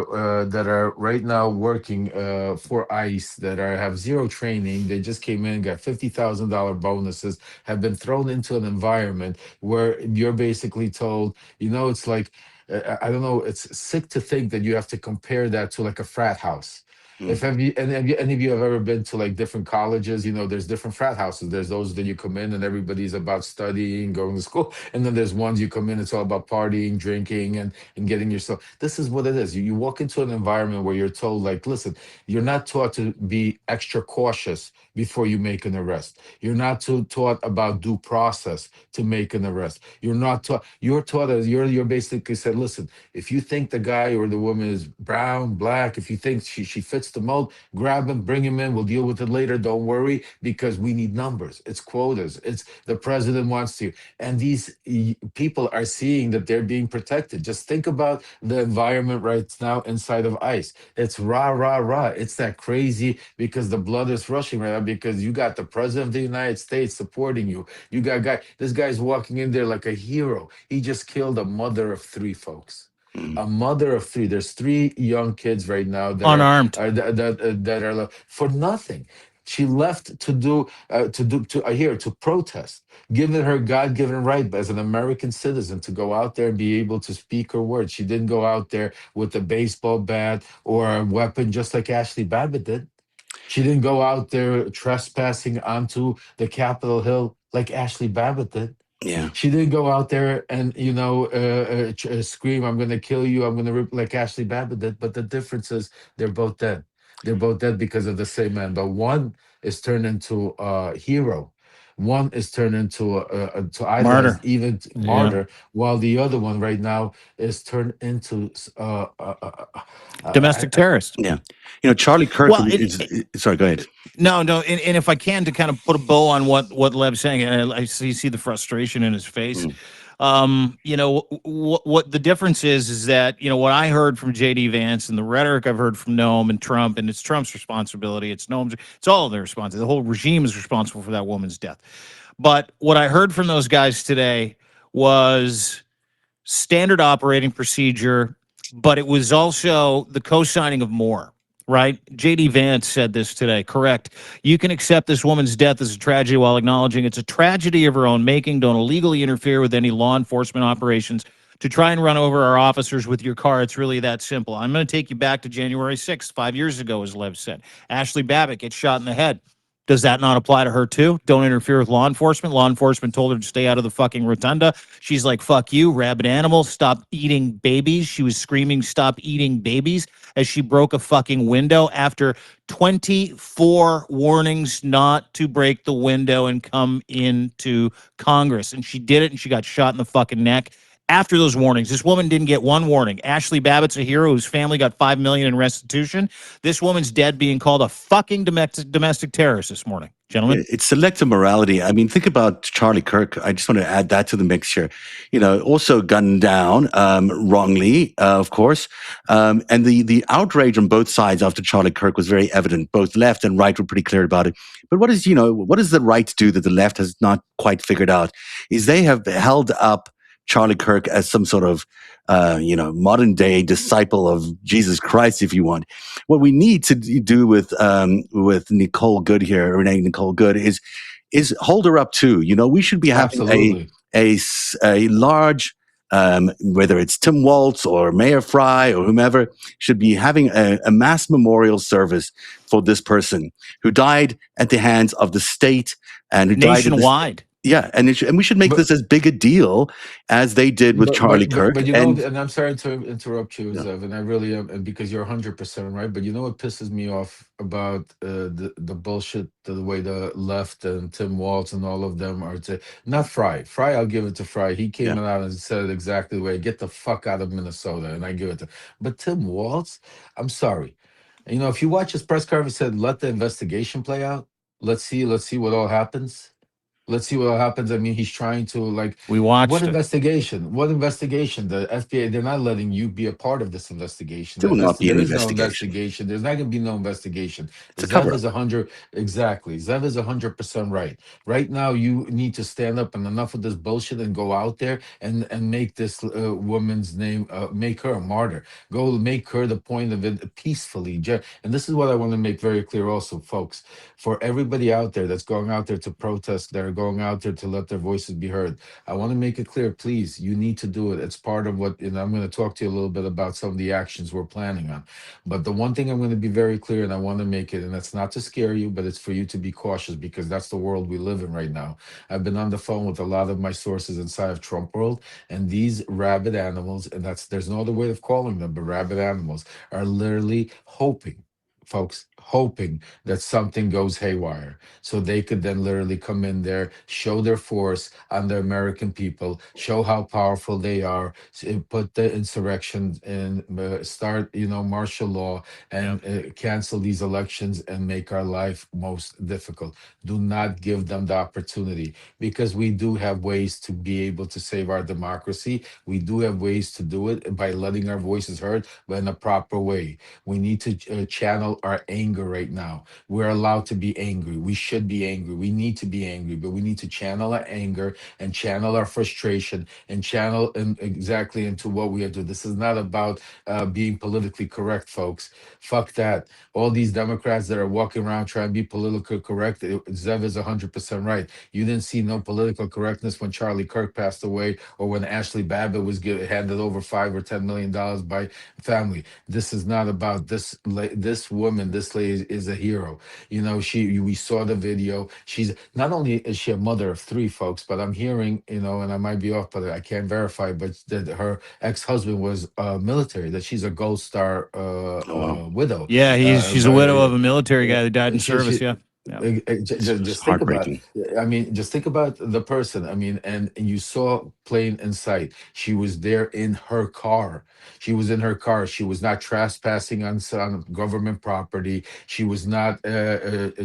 that are right now working for ICE, that have zero training. They just came in, got $50,000 bonuses, have been thrown into an environment where you're basically told, it's like, I don't know. It's sick to think that you have to compare that to like a frat house. Mm. If have you, and have you, any of you have ever been to like different colleges? There's different frat houses. There's those that you come in and everybody's about studying, going to school, and then there's ones you come in, it's all about partying, drinking, and getting yourself. This is what it is. You walk into an environment where you're told, like, listen, you're not taught to be extra cautious before you make an arrest. You're not taught about due process to make an arrest. You're not taught. You're taught as you're basically said, listen, if you think the guy or the woman is brown, black, if you think she fits the mold, grab him, bring him in. We'll deal with it later. Don't worry, because we need numbers. It's quotas. It's the president wants to. And these people are seeing that they're being protected. Just think about the environment right now inside of ICE. It's rah, rah, rah. It's that crazy because the blood is rushing right now, because you got the president of the United States supporting you. You got this guy's walking in there like a hero. He just killed a mother of three, folks. Mm. A mother of three. There's three young kids right now that Unarmed. are for nothing. She left to protest, given her God-given right as an American citizen to go out there and be able to speak her words. She didn't go out there with a baseball bat or a weapon, just like Ashley Babbitt did. She didn't go out there trespassing onto the Capitol Hill like Ashley Babbitt did. Yeah. She didn't go out there and scream, "I'm going to kill you! I'm going to rip," like Ashley Babbitt did. But the difference is they're both dead. They're both dead because of the same man. But one is turned into a hero. One is turned into to idolized, Martyr. even Yeah. martyr, while the other one right now is turned into Domestic terrorist. Yeah. Charlie Kirk Well, sorry, go ahead. no, and if I can, to kind of put a bow on what Leb's saying, and I see the frustration in his face. What the difference is that what I heard from JD Vance and the rhetoric I've heard from Noam and Trump, and it's Trump's responsibility, it's Noam's, it's all of their responsibility. The whole regime is responsible for that woman's death. But what I heard from those guys today was standard operating procedure, but it was also the co-signing of more. right? JD Vance said this today. Correct. You can accept this woman's death as a tragedy while acknowledging it's a tragedy of her own making. Don't illegally interfere with any law enforcement operations to try and run over our officers with your car. It's really that simple. I'm going to take you back to January 6th, 5 years ago, as Lev said. Ashley Babbitt gets shot in the head. Does that not apply to her too? Don't interfere with law enforcement. Law enforcement told her to stay out of the fucking rotunda. She's like, fuck you, rabid animal. Stop eating babies. She was screaming, stop eating babies, as she broke a fucking window after 24 warnings not to break the window and come into Congress. And she did it, and she got shot in the fucking neck. After those warnings, this woman didn't get one warning. Ashley Babbitt's a hero whose family got $5 million in restitution. This woman's dead being called a fucking domestic terrorist this morning, gentlemen. It's selective morality. I mean, think about Charlie Kirk. I just want to add that to the mix here. Also gunned down wrongly, of course. And the outrage on both sides after Charlie Kirk was very evident. Both left and right were pretty clear about it. But what does the right do that the left has not quite figured out? Is they have held up Charlie Kirk as some sort of modern day disciple of Jesus Christ, if you want. What we need to do with Nicole Good here, Renee Nicole Good, is hold her up too. We should be having Absolutely. a large, whether it's Tim Walz or Mayor Fry or whomever, should be having a mass memorial service for this person who died at the hands of the state and who died Nationwide. yeah, and we should make But this as big a deal as they did with Charlie Kirk. and I'm sorry to interrupt you, Yeah, Zev, and I really am, and because you're 100% right. But you know what pisses me off about the bullshit, the way the left and Tim Walz and all of them are to not Fry. Fry, I'll give it to Fry. He came yeah. out and said it exactly the way. Get the fuck out of Minnesota, and I give it to. But Tim Walz, I'm sorry. If you watch his press conference, he said, "Let the investigation play out. Let's see what all happens." Let's see what happens. I mean, he's trying to like, We what watched it. investigation? What investigation? The FBI, they're not letting you be a part of this investigation. There will not be There an is no investigation. investigation. There's not going to be no investigation. It's a Zev cover up. is 100, exactly. Zev is 100% right. Right now, you need to stand up and enough of this bullshit and go out there and make this woman's name, make her a martyr. Go make her the point of it peacefully. And this is what I want to make very clear also, folks, for everybody out there that's going out there to protest, that are going out there to let their voices be heard. I want to make it clear, please, you need to do it. It's part of what, and I'm going to talk to you a little bit about some of the actions we're planning on. But the one thing I'm going to be very clear, and I want to make it, and that's not to scare you, but it's for you to be cautious because that's the world we live in right now. I've been on the phone with a lot of my sources inside of Trump world, and these rabid animals, and there's no other way of calling them, but rabid animals are literally hoping, folks, hoping that something goes haywire so they could then literally come in there, show their force on the American people, show how powerful they are, put the insurrection and start, martial law and cancel these elections and make our life most difficult. Do not give them the opportunity because we do have ways to be able to save our democracy. We do have ways to do it by letting our voices heard, but in a proper way. We need to channel our anger right now. We're allowed to be angry. We should be angry. We need to be angry, but we need to channel our anger and channel our frustration and channel exactly into what we have to do. This is not about being politically correct, folks. Fuck that. All these Democrats that are walking around trying to be politically correct, Zev is 100% right. You didn't see no political correctness when Charlie Kirk passed away or when Ashley Babbitt was handed over $5 or $10 million by family. This is not about this woman. This lady is a hero. We saw the video. She's not only is she a mother of three, folks, but I'm hearing, and I might be off, but I can't verify, but that her ex-husband was military, that she's a Gold Star Oh, widow. Yeah, she's a widow of a military guy that died in service. She, Yeah. Yeah. it's just think about, heartbreaking. I mean, just think about the person. I mean, and you saw plain in sight. She was there in her car. She was in her car. She was not trespassing on some government property. She was not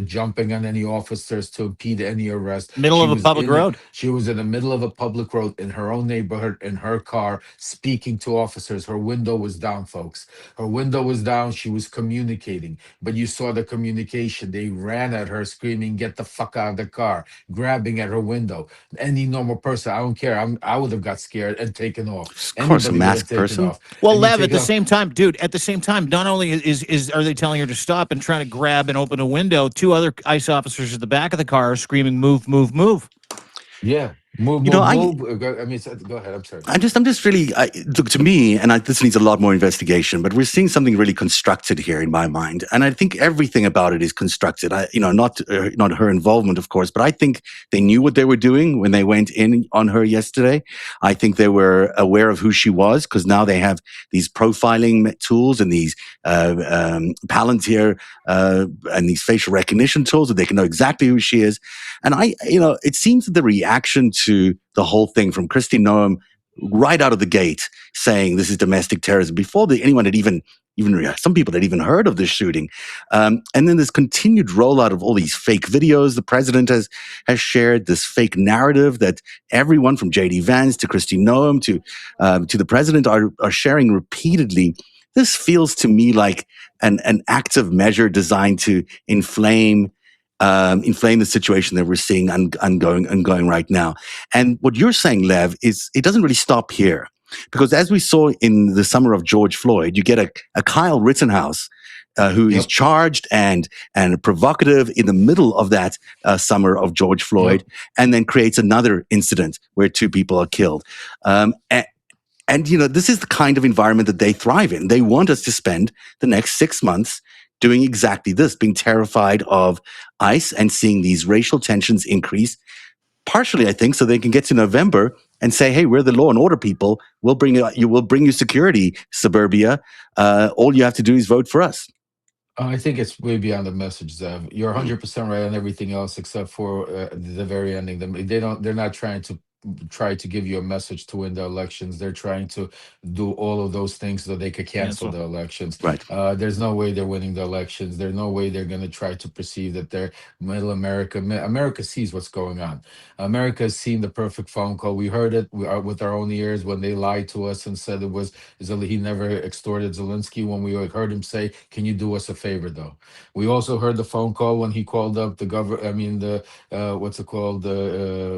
jumping on any officers to impede any arrest. Middle of a public road. She was in the middle of a public road in her own neighborhood in her car, speaking to officers. Her window was down, folks. Her window was down. She was communicating, but you saw the communication. They ran at her, screaming, "Get the fuck out of the car!" Grabbing at her window. Any normal person, I don't care. I would have got scared and taken off. Of course, a Anybody would have masked taken person. off. Well, And you Lev, take at the off. same time, dude, at the same time, not only is are they telling her to stop and trying to grab and open a window, two other ICE officers at the back of the car are screaming, "Move, move, move." Yeah, move, You know, move, move. I mean, go ahead. I'm sorry. I'm just really, look, to me, and this needs a lot more investigation, but we're seeing something really constructed here in my mind. And I think everything about it is constructed. Not her involvement, of course, but I think they knew what they were doing when they went in on her yesterday. I think they were aware of who she was because now they have these profiling tools and these Palantir and these facial recognition tools that they can know exactly who she is. And it seems that the reaction to the whole thing from Kristi Noem right out of the gate saying this is domestic terrorism before anyone had even some people had even heard of this shooting, and then this continued rollout of all these fake videos the president has shared, this fake narrative that everyone from J.D. Vance to Kristi Noem to the president are sharing repeatedly. This feels to me like an active measure designed to inflame the situation that we're seeing ongoing right now. And what you're saying, Lev, is it doesn't really stop here. Because as we saw in the summer of George Floyd, you get a Kyle Rittenhouse who is Yep. charged and provocative in the middle of that summer of George Floyd, Yep. and then creates another incident where two people are killed. And this is the kind of environment that they thrive in. They want us to spend the next 6 months doing exactly this, being terrified of ICE and seeing these racial tensions increase. Partially, I think, so they can get to November and say, "Hey, we're the law and order people. We'll bring you security, suburbia. All you have to do is vote for us." I think it's way beyond the message, Zev. You're 100% right on everything else except for the very ending. They're not try to give you a message to win the elections. They're trying to do all of those things so they could cancel Cancel. the elections. Right. There's no way they're winning the elections. There's no way they're going to try to perceive that they're middle America. America sees what's going on. America has seen the perfect phone call. We heard it with our own ears when they lied to us and said he never extorted Zelensky. When we heard him say, "Can you do us a favor, though?" We also heard the phone call when he called up the governor. I mean, the what's it called?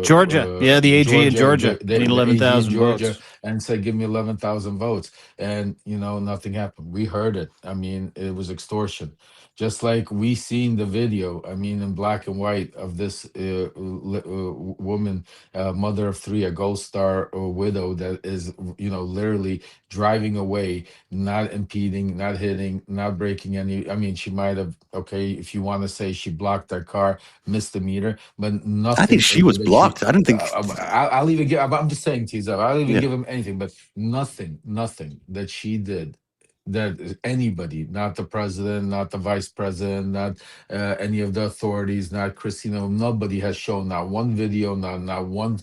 Georgia, yeah, the AG in Georgia need The AG in 11,000 Georgia, votes. and said, "Give me 11,000 votes." And nothing happened. We heard it. I mean, it was extortion. Just like we seen the video, I mean, in black and white of this woman, mother of three, a Gold Star widow that is, literally driving away, not impeding, not hitting, not breaking any. I mean, she might have, okay, if you want to say she blocked that car, missed the meter, but I think nothing she was that she. blocked. I don't think. I'll even give. I'm just saying, Tiza. I'll even Yeah. give him anything, but nothing that she did, that anybody, not the president, not the vice president, not any of the authorities, not Christina, nobody has shown, not one video, not one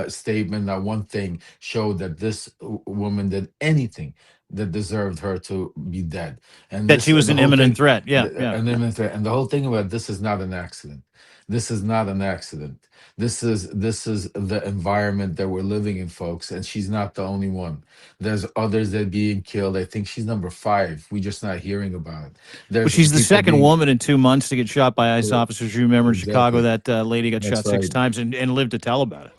statement, not one thing showed that this woman did anything that deserved her to be dead. And That she this, was the an whole imminent thing, threat. Yeah, yeah. and the whole thing about this is not an accident. This is not an accident. This is the environment that we're living in, folks. And she's not the only one. There's others that are being killed. I think she's number 5. We're just not hearing about it. Well, There's she's the people second being woman in 2 months to get shot by ICE officers. You remember in Chicago exactly. that lady got That's shot 6 right. times and lived to tell about it.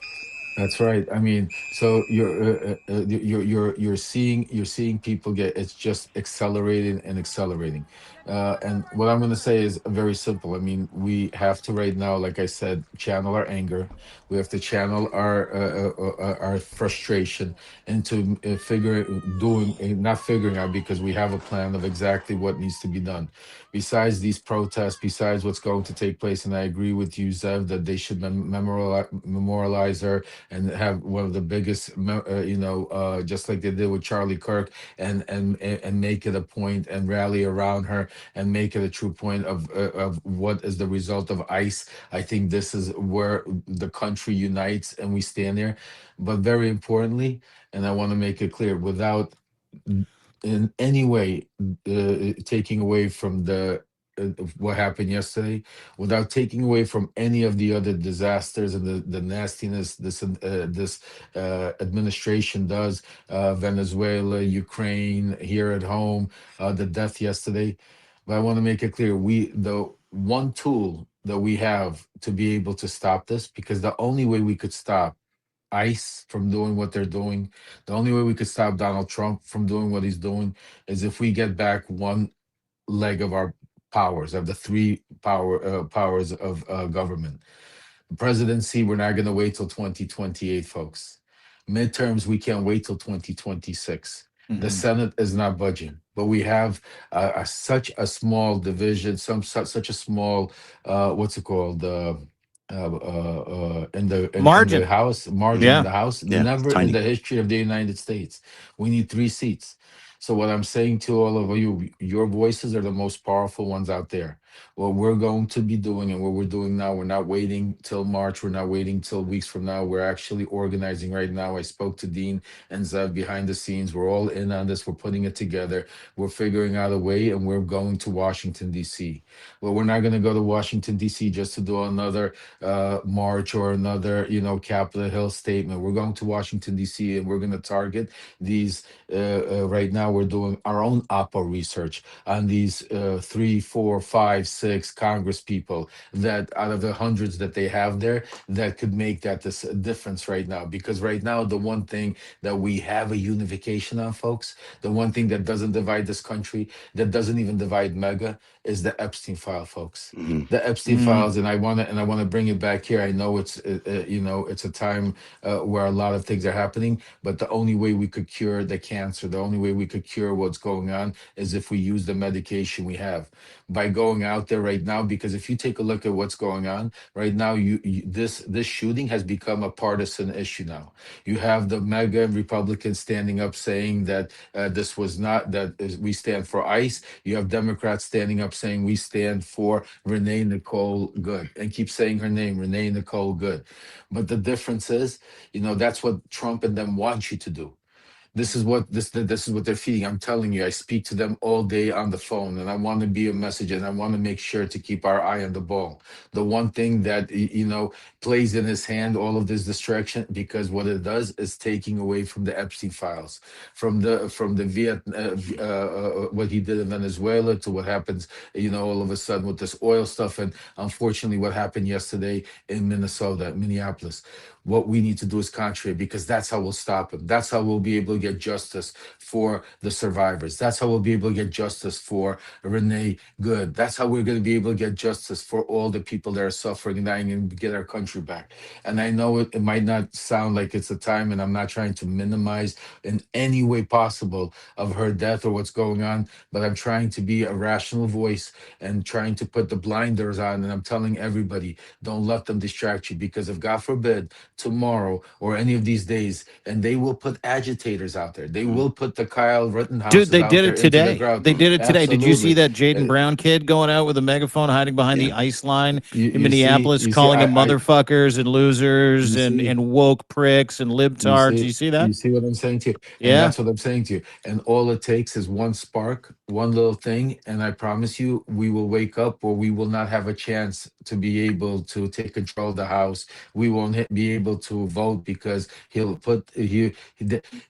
That's right. I mean, so you're seeing people get, it's just accelerating and accelerating. And what I'm going to say is very simple. I mean, we have to right now, like I said, channel our anger. We have to channel our frustration into not figuring out, because we have a plan of exactly what needs to be done. Besides these protests, besides what's going to take place, and I agree with you, Zev, that they should memorialize her and have one of the biggest, just like they did with Charlie Kirk, and make it a point and rally around her and make it a true point of what is the result of ICE. I think this is where the country unites and we stand there. But very importantly, and I want to make it clear, without in any way taking away from what happened yesterday, without taking away from any of the other disasters and the nastiness this administration does, Venezuela, Ukraine, here at home, the death yesterday. But I want to make it clear, the one tool that we have to be able to stop this, because the only way we could stop ICE from doing what they're doing, the only way we could stop Donald Trump from doing what he's doing, is if we get back one leg of our powers, of the three powers of government. Presidency, we're not going to wait till 2028, folks. Midterms, we can't wait till 2026. The Mhm. Senate is not budging, but we have such a small division, such a small, what's it called? In the Margin. House, margin in Yeah. the House. Yeah, it's Never in tiny. the history of the United States. We need 3 seats. So what I'm saying to all of you, your voices are the most powerful ones out there. What we're going to be doing and what we're doing now, we're not waiting till March, we're not waiting till weeks from now. We're actually organizing right now. I spoke to Dean and Zev behind the scenes. We're all in on this. We're putting it together. We're figuring out a way, and we're going to Washington, D.C. But we're not going to go to Washington, D.C. just to do another march or another, Capitol Hill statement. We're going to Washington, D.C., and we're going to target these. Right now, we're doing our own OPPO research on these 3, 4, 5, 6 Congress people that out of the hundreds that they have there that could make that this difference right now. Because right now, the one thing that we have a unification on, folks, the one thing that doesn't divide this country, that doesn't even divide mega, is the Epstein file, folks. Hmm. The Epstein Mm. files, and I want to bring it back here. I know it's a time where a lot of things are happening, but the only way we could cure the cancer, the only way we could cure what's going on, is if we use the medication we have by going out there right now. Because if you take a look at what's going on right now, this shooting has become a partisan issue now. You have the mega Republicans standing up saying that this was not we stand for ICE. You have Democrats standing up saying we stand for Renee Nicole Good, and keep saying her name, Renee Nicole Good. But the difference is, that's what Trump and them want you to do. This is what they're feeding. I'm telling you, I speak to them all day on the phone, and I want to be a message, and I want to make sure to keep our eye on the ball. The one thing that plays in his hand, all of this distraction, because what it does is taking away from the Epstein files, from the what he did in Venezuela, to what happens, all of a sudden with this oil stuff, and unfortunately what happened yesterday in Minnesota, Minneapolis. What we need to do is contrary, because that's how we'll stop him. That's how we'll be able to get justice for the survivors. That's how we'll be able to get justice for Renee Good. That's how we're going to be able to get justice for all the people that are suffering and dying, and get our country back. And I know it might not sound like it's a time, and I'm not trying to minimize in any way possible of her death or what's going on, but I'm trying to be a rational voice and trying to put the blinders on. And I'm telling everybody, don't let them distract you, because if God forbid tomorrow or any of these days, and they will put agitators out there. They will put the Kyle Dude, Rittenhouses they out did there it into the today. ground. They did it today. Did you see Absolutely. that Uh, Jaden Brown kid going out with a megaphone, hiding behind yeah. the ice line You, in you see, Minneapolis, you see, calling them motherfuckers and losers you see, and woke pricks and You libtards? see, You see you that? see what I'm saying to you? And Yeah. that's what I'm saying to you. And all it takes is one spark, one little thing. And I promise you, we will wake up, or we will not have a chance to be able to take control of the House. We won't be able to vote, because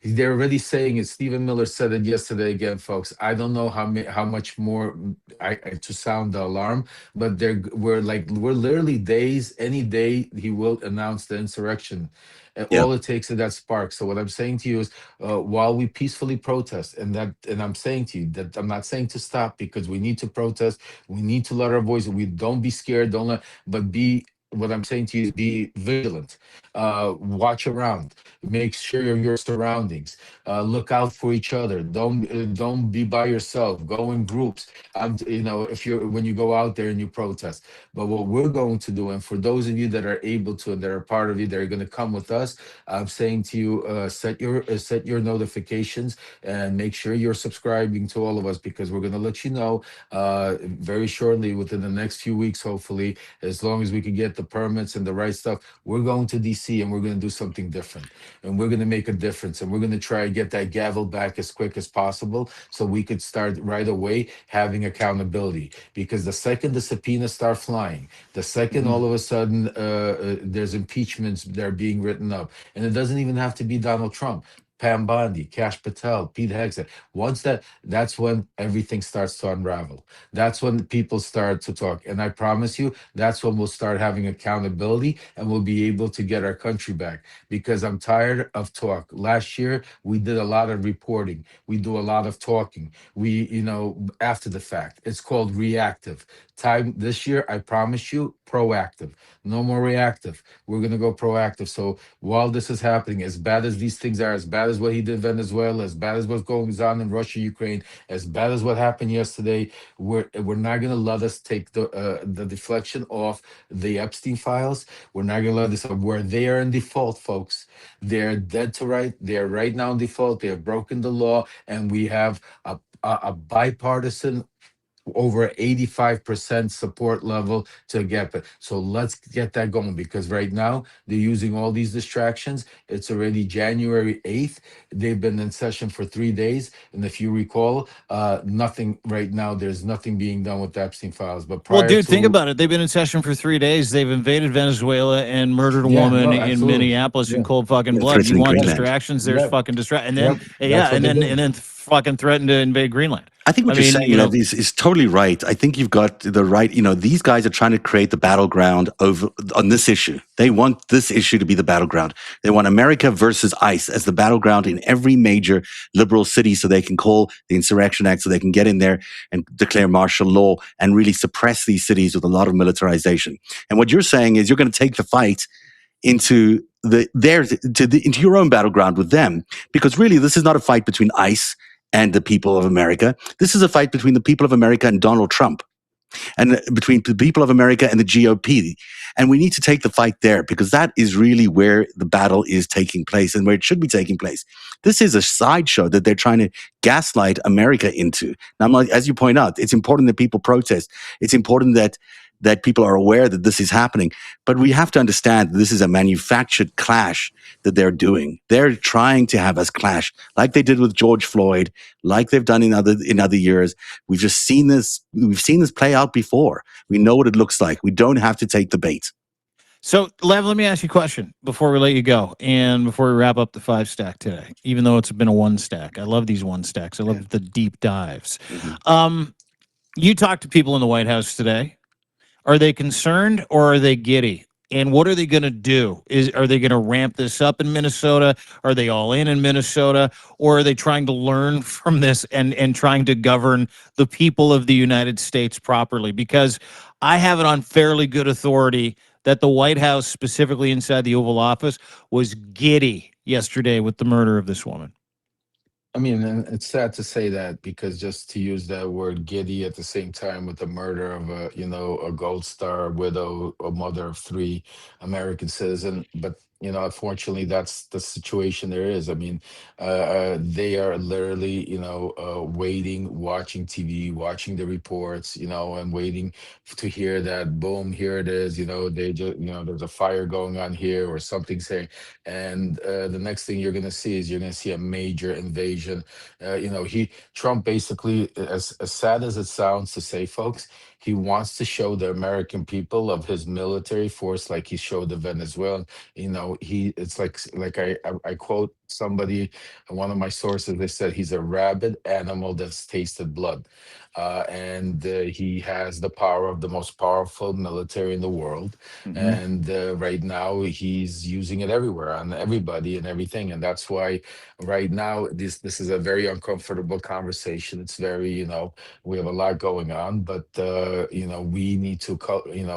they're already saying it. Stephen Miller said it yesterday again, folks. I don't know how much more to sound the alarm, but we're literally days, any day he will announce the insurrection. And Yeah. all it takes is that spark. So what I'm saying to you is, while we peacefully protest, and I'm saying to you that I'm not saying to stop, because we need to protest. We need to let our voice. We don't be scared. Don't let, but be. What I'm saying to you is, be vigilant. Watch around. Make sure your surroundings. Look out for each other. Don't be by yourself. Go in groups. If you're when you go out there and you protest. But what we're going to do, and for those of you that are able to, and that are part of you, that are going to come with us, I'm saying to you, set your notifications, and make sure you're subscribing to all of us, because we're going to let you know very shortly, within the next few weeks, hopefully, as long as we can get the permits and the right stuff. We're going to DC, and we're going to do something different, and we're going to make a difference, and we're going to try to get that gavel back as quick as possible, so we could start right away having accountability. Because the second the subpoenas start flying, the second Mhm. all of a sudden there's impeachments that are being written up, and it doesn't even have to be Donald Trump. Pam Bondi, Cash Patel, Pete Hegseth. Once that's when everything starts to unravel. That's when people start to talk. And I promise you, that's when we'll start having accountability and we'll be able to get our country back. Because I'm tired of talk. Last year, we did a lot of reporting. We do a lot of talking. After the fact, it's called reactive. Time this year, I promise you, proactive. No more reactive. We're going to go proactive. So while this is happening, as bad as these things are, as bad as what he did in Venezuela, as bad as what's going on in Russia, Ukraine, as bad as what happened yesterday, we're not going to let us take the deflection off the Epstein files. We're not going to let this where they are in default, folks. They're dead to right. They're right now in default. They have broken the law, and we have a bipartisan over 85% support level to get that. So let's get that going, because right now they're using all these distractions. It's already January 8th. They've been in session for 3 days. And if you recall, nothing right now, there's nothing being done with the Epstein files. But Well, prior dude, think to, about it. They've been in session for 3 days. They've invaded Venezuela and murdered a yeah, woman no, in absolutely. Minneapolis in Yeah, cold fucking Yeah, blood. You threatening want yeah, Greenland. distractions? There's yeah, fucking distract, and then yep. That's what they and did. then fucking threatened to invade Greenland. I think I what you're mean, saying, Lev, is totally right. I think you've got the right. These guys are trying to create the battleground over on this issue. They want this issue to be the battleground. They want America versus ICE as the battleground in every major liberal city, so they can call the Insurrection Act, so they can get in there and declare martial law and really suppress these cities with a lot of militarization. And what you're saying is you're going to take the fight into into your own battleground with them, because really this is not a fight between ICE and the people of America. This is a fight between the people of America and Donald Trump, and between the people of America and the GOP. And we need to take the fight there, because that is really where the battle is taking place and where it should be taking place. This is a sideshow that they're trying to gaslight America into. Now, as you point out, it's important that people protest. It's important that people are aware that this is happening. But we have to understand that this is a manufactured clash that they're doing. They're trying to have us clash, like they did with George Floyd, like they've done in other years. We've just seen this. We've seen this play out before. We know what it looks like. We don't have to take the bait. so Lev, let me ask you a question before we let you go, and before we wrap up the 5-stack today. Even though it's been a 1-stack, I love these 1-stacks. I love the deep dives. Mhm. You talked to people in the White House today. Are they concerned or are they giddy? And what are they going to do? Are they going to ramp this up in Minnesota? Are they all in Minnesota? Or are they trying to learn from this and trying to govern the people of the United States properly? Because I have it on fairly good authority that the White House, specifically inside the Oval Office, was giddy yesterday with the murder of this woman. I mean, and it's sad to say that, because just to use that word giddy at the same time with the murder of a Gold Star widow, a mother of three American citizen. But, unfortunately, that's the situation there is. I mean, they are literally, waiting, watching TV, watching the reports, and waiting to hear that, boom, here it is, they just, there's a fire going on here or something saying. And the next thing you're going to see is you're going to see a major invasion. Trump basically, as sad as it sounds to say, folks, he wants to show the American people of his military force like he showed the Venezuelan. It's like I quote somebody, one of my sources. They said he's a rabid animal that's tasted blood. And he has the power of the most powerful military in the world. Mhm. And right now he's using it everywhere on everybody and everything. And that's why right now this is a very uncomfortable conversation. It's very, we have a lot going on, but we need to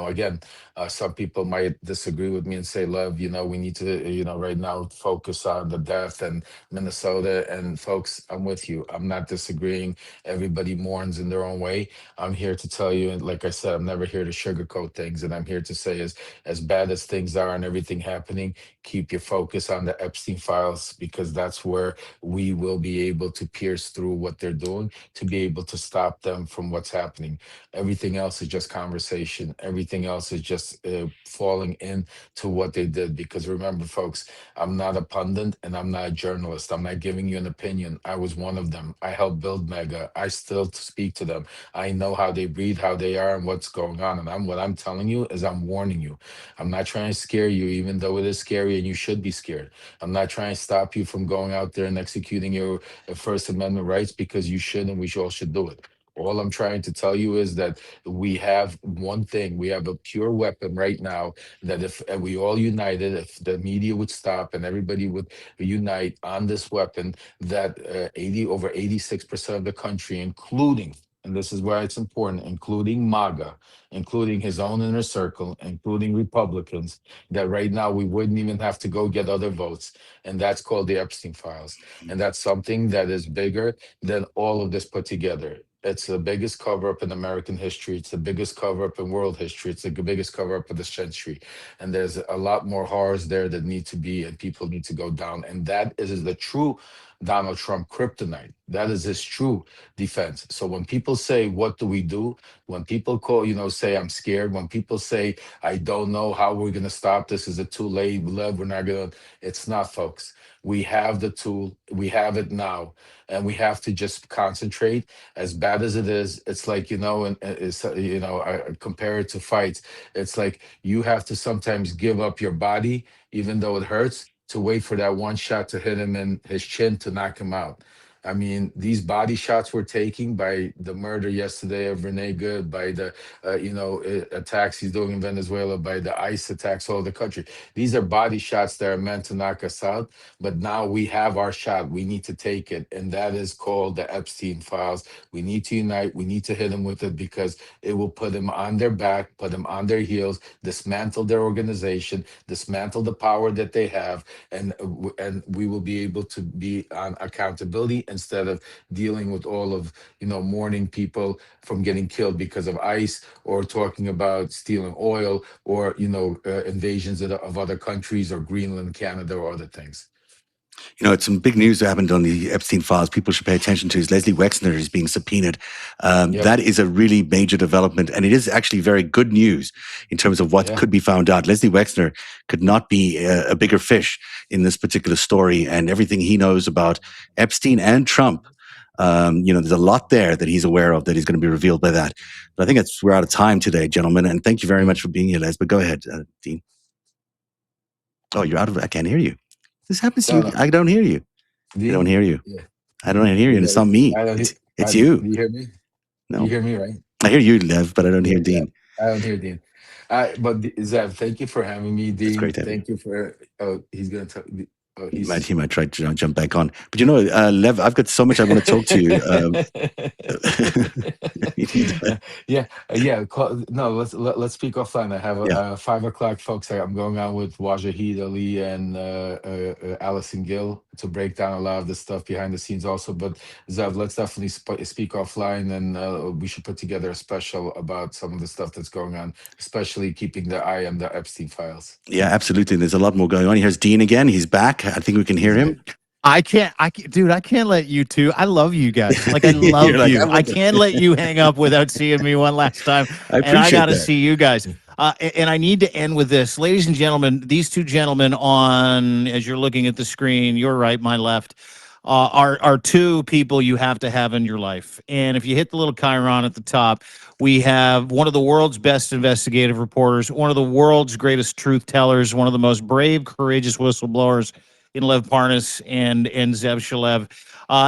again, some people might disagree with me and say, love, we need to, right now focus on the death and Minnesota. And folks, I'm with you. I'm not disagreeing. Everybody mourns in their own way. I'm here to tell you, and like I said, I'm never here to sugarcoat things. And I'm here to say, as bad as things are and everything happening, keep your focus on the Epstein files, because that's where we will be able to pierce through what they're doing to be able to stop them from what's happening. Everything else is just conversation. Everything else is just falling into what they did. Because remember, folks, I'm not a pundit and I'm not a journalist. I'm not giving you an opinion. I was one of them. I helped build Mega. I still speak to them. I know how they breathe, how they are, and what's going on. And what I'm telling you is I'm warning you. I'm not trying to scare you, even though it is scary and you should be scared. I'm not trying to stop you from going out there and executing your First Amendment rights, because you should, and all should do it. All I'm trying to tell you is that we have one thing. We have a pure weapon right now, that if we all united, if the media would stop and everybody would unite on this weapon, that 86% of the country, including, and this is why it's important, including MAGA, including his own inner circle, including Republicans, that right now we wouldn't even have to go get other votes. And that's called the Epstein files. And that's something that is bigger than all of this put together. It's the biggest cover up in American history. It's the biggest cover up in world history. It's the biggest cover up of the century. And there's a lot more horrors there that need to be, and people need to go down. And that is the true Donald Trump kryptonite. That is his true defense. So when people say, what do we do? When people call, say, I'm scared. When people say, I don't know how we're going to stop this. Is it too late? We're not going to. It's not, folks. We have the tool. We have it now. And we have to just concentrate. As bad as it is, it's like, and it's, I compare it to fights. It's like you have to sometimes give up your body, even though it hurts, to wait for that one shot to hit him in his chin to knock him out. I mean, these body shots we're taking, by the murder yesterday of Renee Good, by the, attacks he's doing in Venezuela, by the ICE attacks all over the country. These are body shots that are meant to knock us out. But now we have our shot. We need to take it. And that is called the Epstein files. We need to unite. We need to hit them with it, because it will put them on their back, put them on their heels, dismantle their organization, dismantle the power that they have. And we will be able to be on accountability, instead of dealing with all of mourning people from getting killed because of ICE, or talking about stealing oil, or invasions of other countries, or Greenland, Canada, or other things. It's some big news that happened on the Epstein files. People should pay attention to is Leslie Wexner is being subpoenaed. Yep. That is a really major development, and it is actually very good news in terms of what could be found out. Leslie Wexner could not be a bigger fish in this particular story, and everything he knows about Epstein and Trump. There's a lot there that he's aware of that is going to be revealed by that. But I think we're out of time today, gentlemen, and thank you very much for being here, Les. But go ahead, Dean. Oh, you're out of. I can't hear you. This happens to you. I don't hear you. I don't hear you. Yeah. I don't hear you, and it's not me. It's you. Do you hear me? No. You hear me, right? I hear you, Lev, but I don't hear Dean. I don't hear Dean. But Zev, thank you for having me, Dean. It's great to have Thank you for. He's going to talk. He might try to jump back on. But Lev, I've got so much I want to talk to you. No, let's speak offline. I have 5 o'clock, folks. I'm going on with Wajahid Ali and Allison Gill to break down a lot of the stuff behind the scenes also. But Zev, let's definitely speak offline, and we should put together a special about some of the stuff that's going on, especially keeping the eye on the Epstein files. Yeah, absolutely. There's a lot more going on. Here's Dean again. He's back. I think we can hear him. I can't, dude, I can't let you two. I love you guys. Like, I love you. I can't let you hang up without seeing me one last time. And I got to see you guys. And I need to end with this. Ladies and gentlemen, these two gentlemen as you're looking at the screen, your right, my left, are two people you have to have in your life. And if you hit the little chyron at the top, we have one of the world's best investigative reporters, one of the world's greatest truth tellers, one of the most brave, courageous whistleblowers in Lev Parnas and Zev Shalev.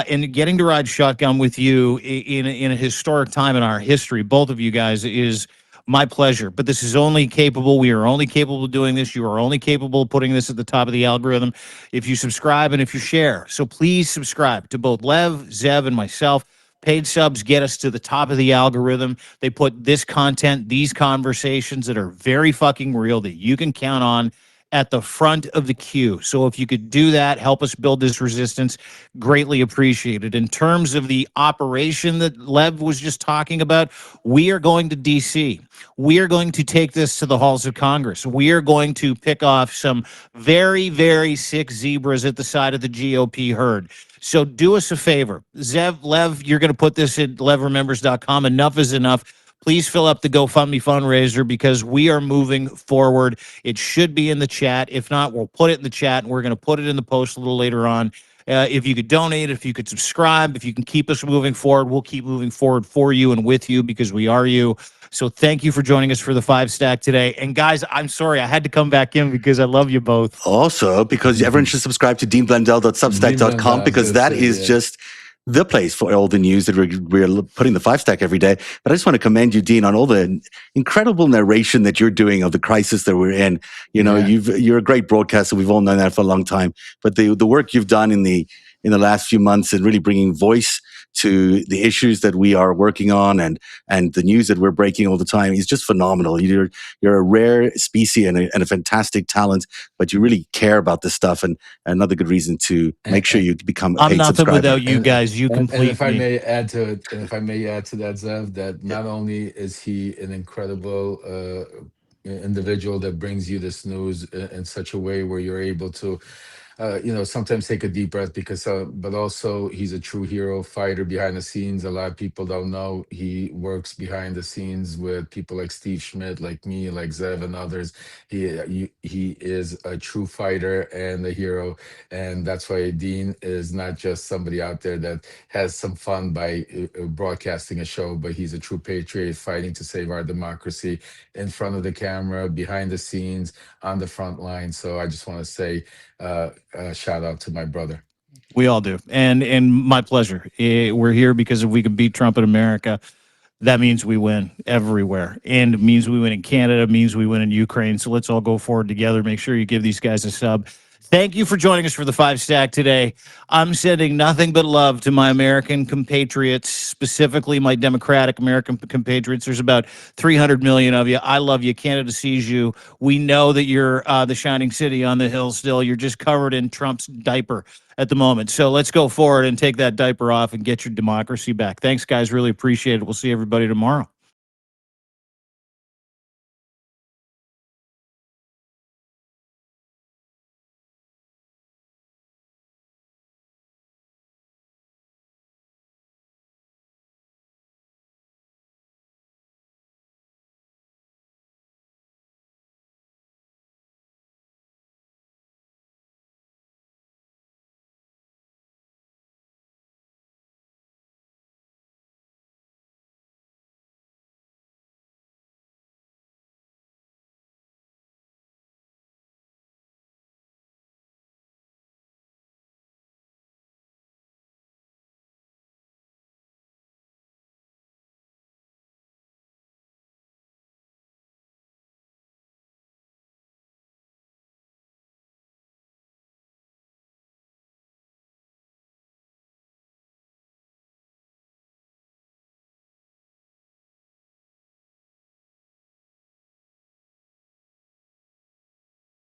And getting to ride shotgun with you in a historic time in our history, both of you guys, is my pleasure. But this is only capable. We are only capable of doing this. You are only capable of putting this at the top of the algorithm if you subscribe and if you share. So please subscribe to both Lev, Zev, and myself. Paid subs get us to the top of the algorithm. They put this content, these conversations that are very fucking real, that you can count on, at the front of the queue. So if you could do that, help us build this resistance, greatly appreciated. In terms of the operation that Lev was just talking about, we are going to DC. We are going to take this to the halls of Congress. We are going to pick off some very, very sick zebras at the side of the GOP herd. So do us a favor. Zev, Lev, you're going to put this at levremembers.com. Enough is enough. please fill up the GoFundMe fundraiser because we are moving forward. It should be in the chat. If not, we'll put it in the chat, and we're going to put it in the post a little later on. If you could donate, if you could subscribe, if you can keep us moving forward, we'll keep moving forward for you and with you because we are you. So thank you for joining us for the FiveStack today. And guys, I'm sorry I had to come back in because I love you both. Also, because everyone should subscribe to deanblundell.substack.com because that is just the place for all the news that we're putting the FiveStack every day. But I just want to commend you, Dean, on all the incredible narration that you're doing of the crisis that we're in. You know, you're a great broadcaster. We've all known that for a long time. But the work you've done in the last few months and really bringing voice to the issues that we are working on and the news that we're breaking all the time is just phenomenal. You're a rare species and a fantastic talent, but you really care about this stuff, and another good reason to make sure you become a I'm paid nothing subscriber. without you guys. You complete and if I me. may add to it, and if I may add to that, Zev, that not only is he an incredible individual that brings you this news in such a way where you're able to sometimes take a deep breath because, but also he's a true hero fighter behind the scenes. A lot of people don't know he works behind the scenes with people like Steve Schmidt, like me, like Zev and others. He is a true fighter and a hero. And that's why Dean is not just somebody out there that has some fun by broadcasting a show, but he's a true patriot fighting to save our democracy in front of the camera, behind the scenes, on the front line. So I just want to say, shout out to my brother. We all do, and my pleasure. We're here because if we can beat Trump in America, that means we win everywhere, and it means we win in Canada, means we win in Ukraine. So let's all go forward together. Make sure you give these guys a sub. Thank you for joining us for the FiveStack today. I'm sending nothing but love to my American compatriots, specifically my Democratic American compatriots. There's about 300 million of you. I love you. Canada sees you. We know that you're the shining city on the hill still. You're just covered in Trump's diaper at the moment. So let's go forward and take that diaper off and get your democracy back. Thanks, guys. Really appreciate it. We'll see everybody tomorrow.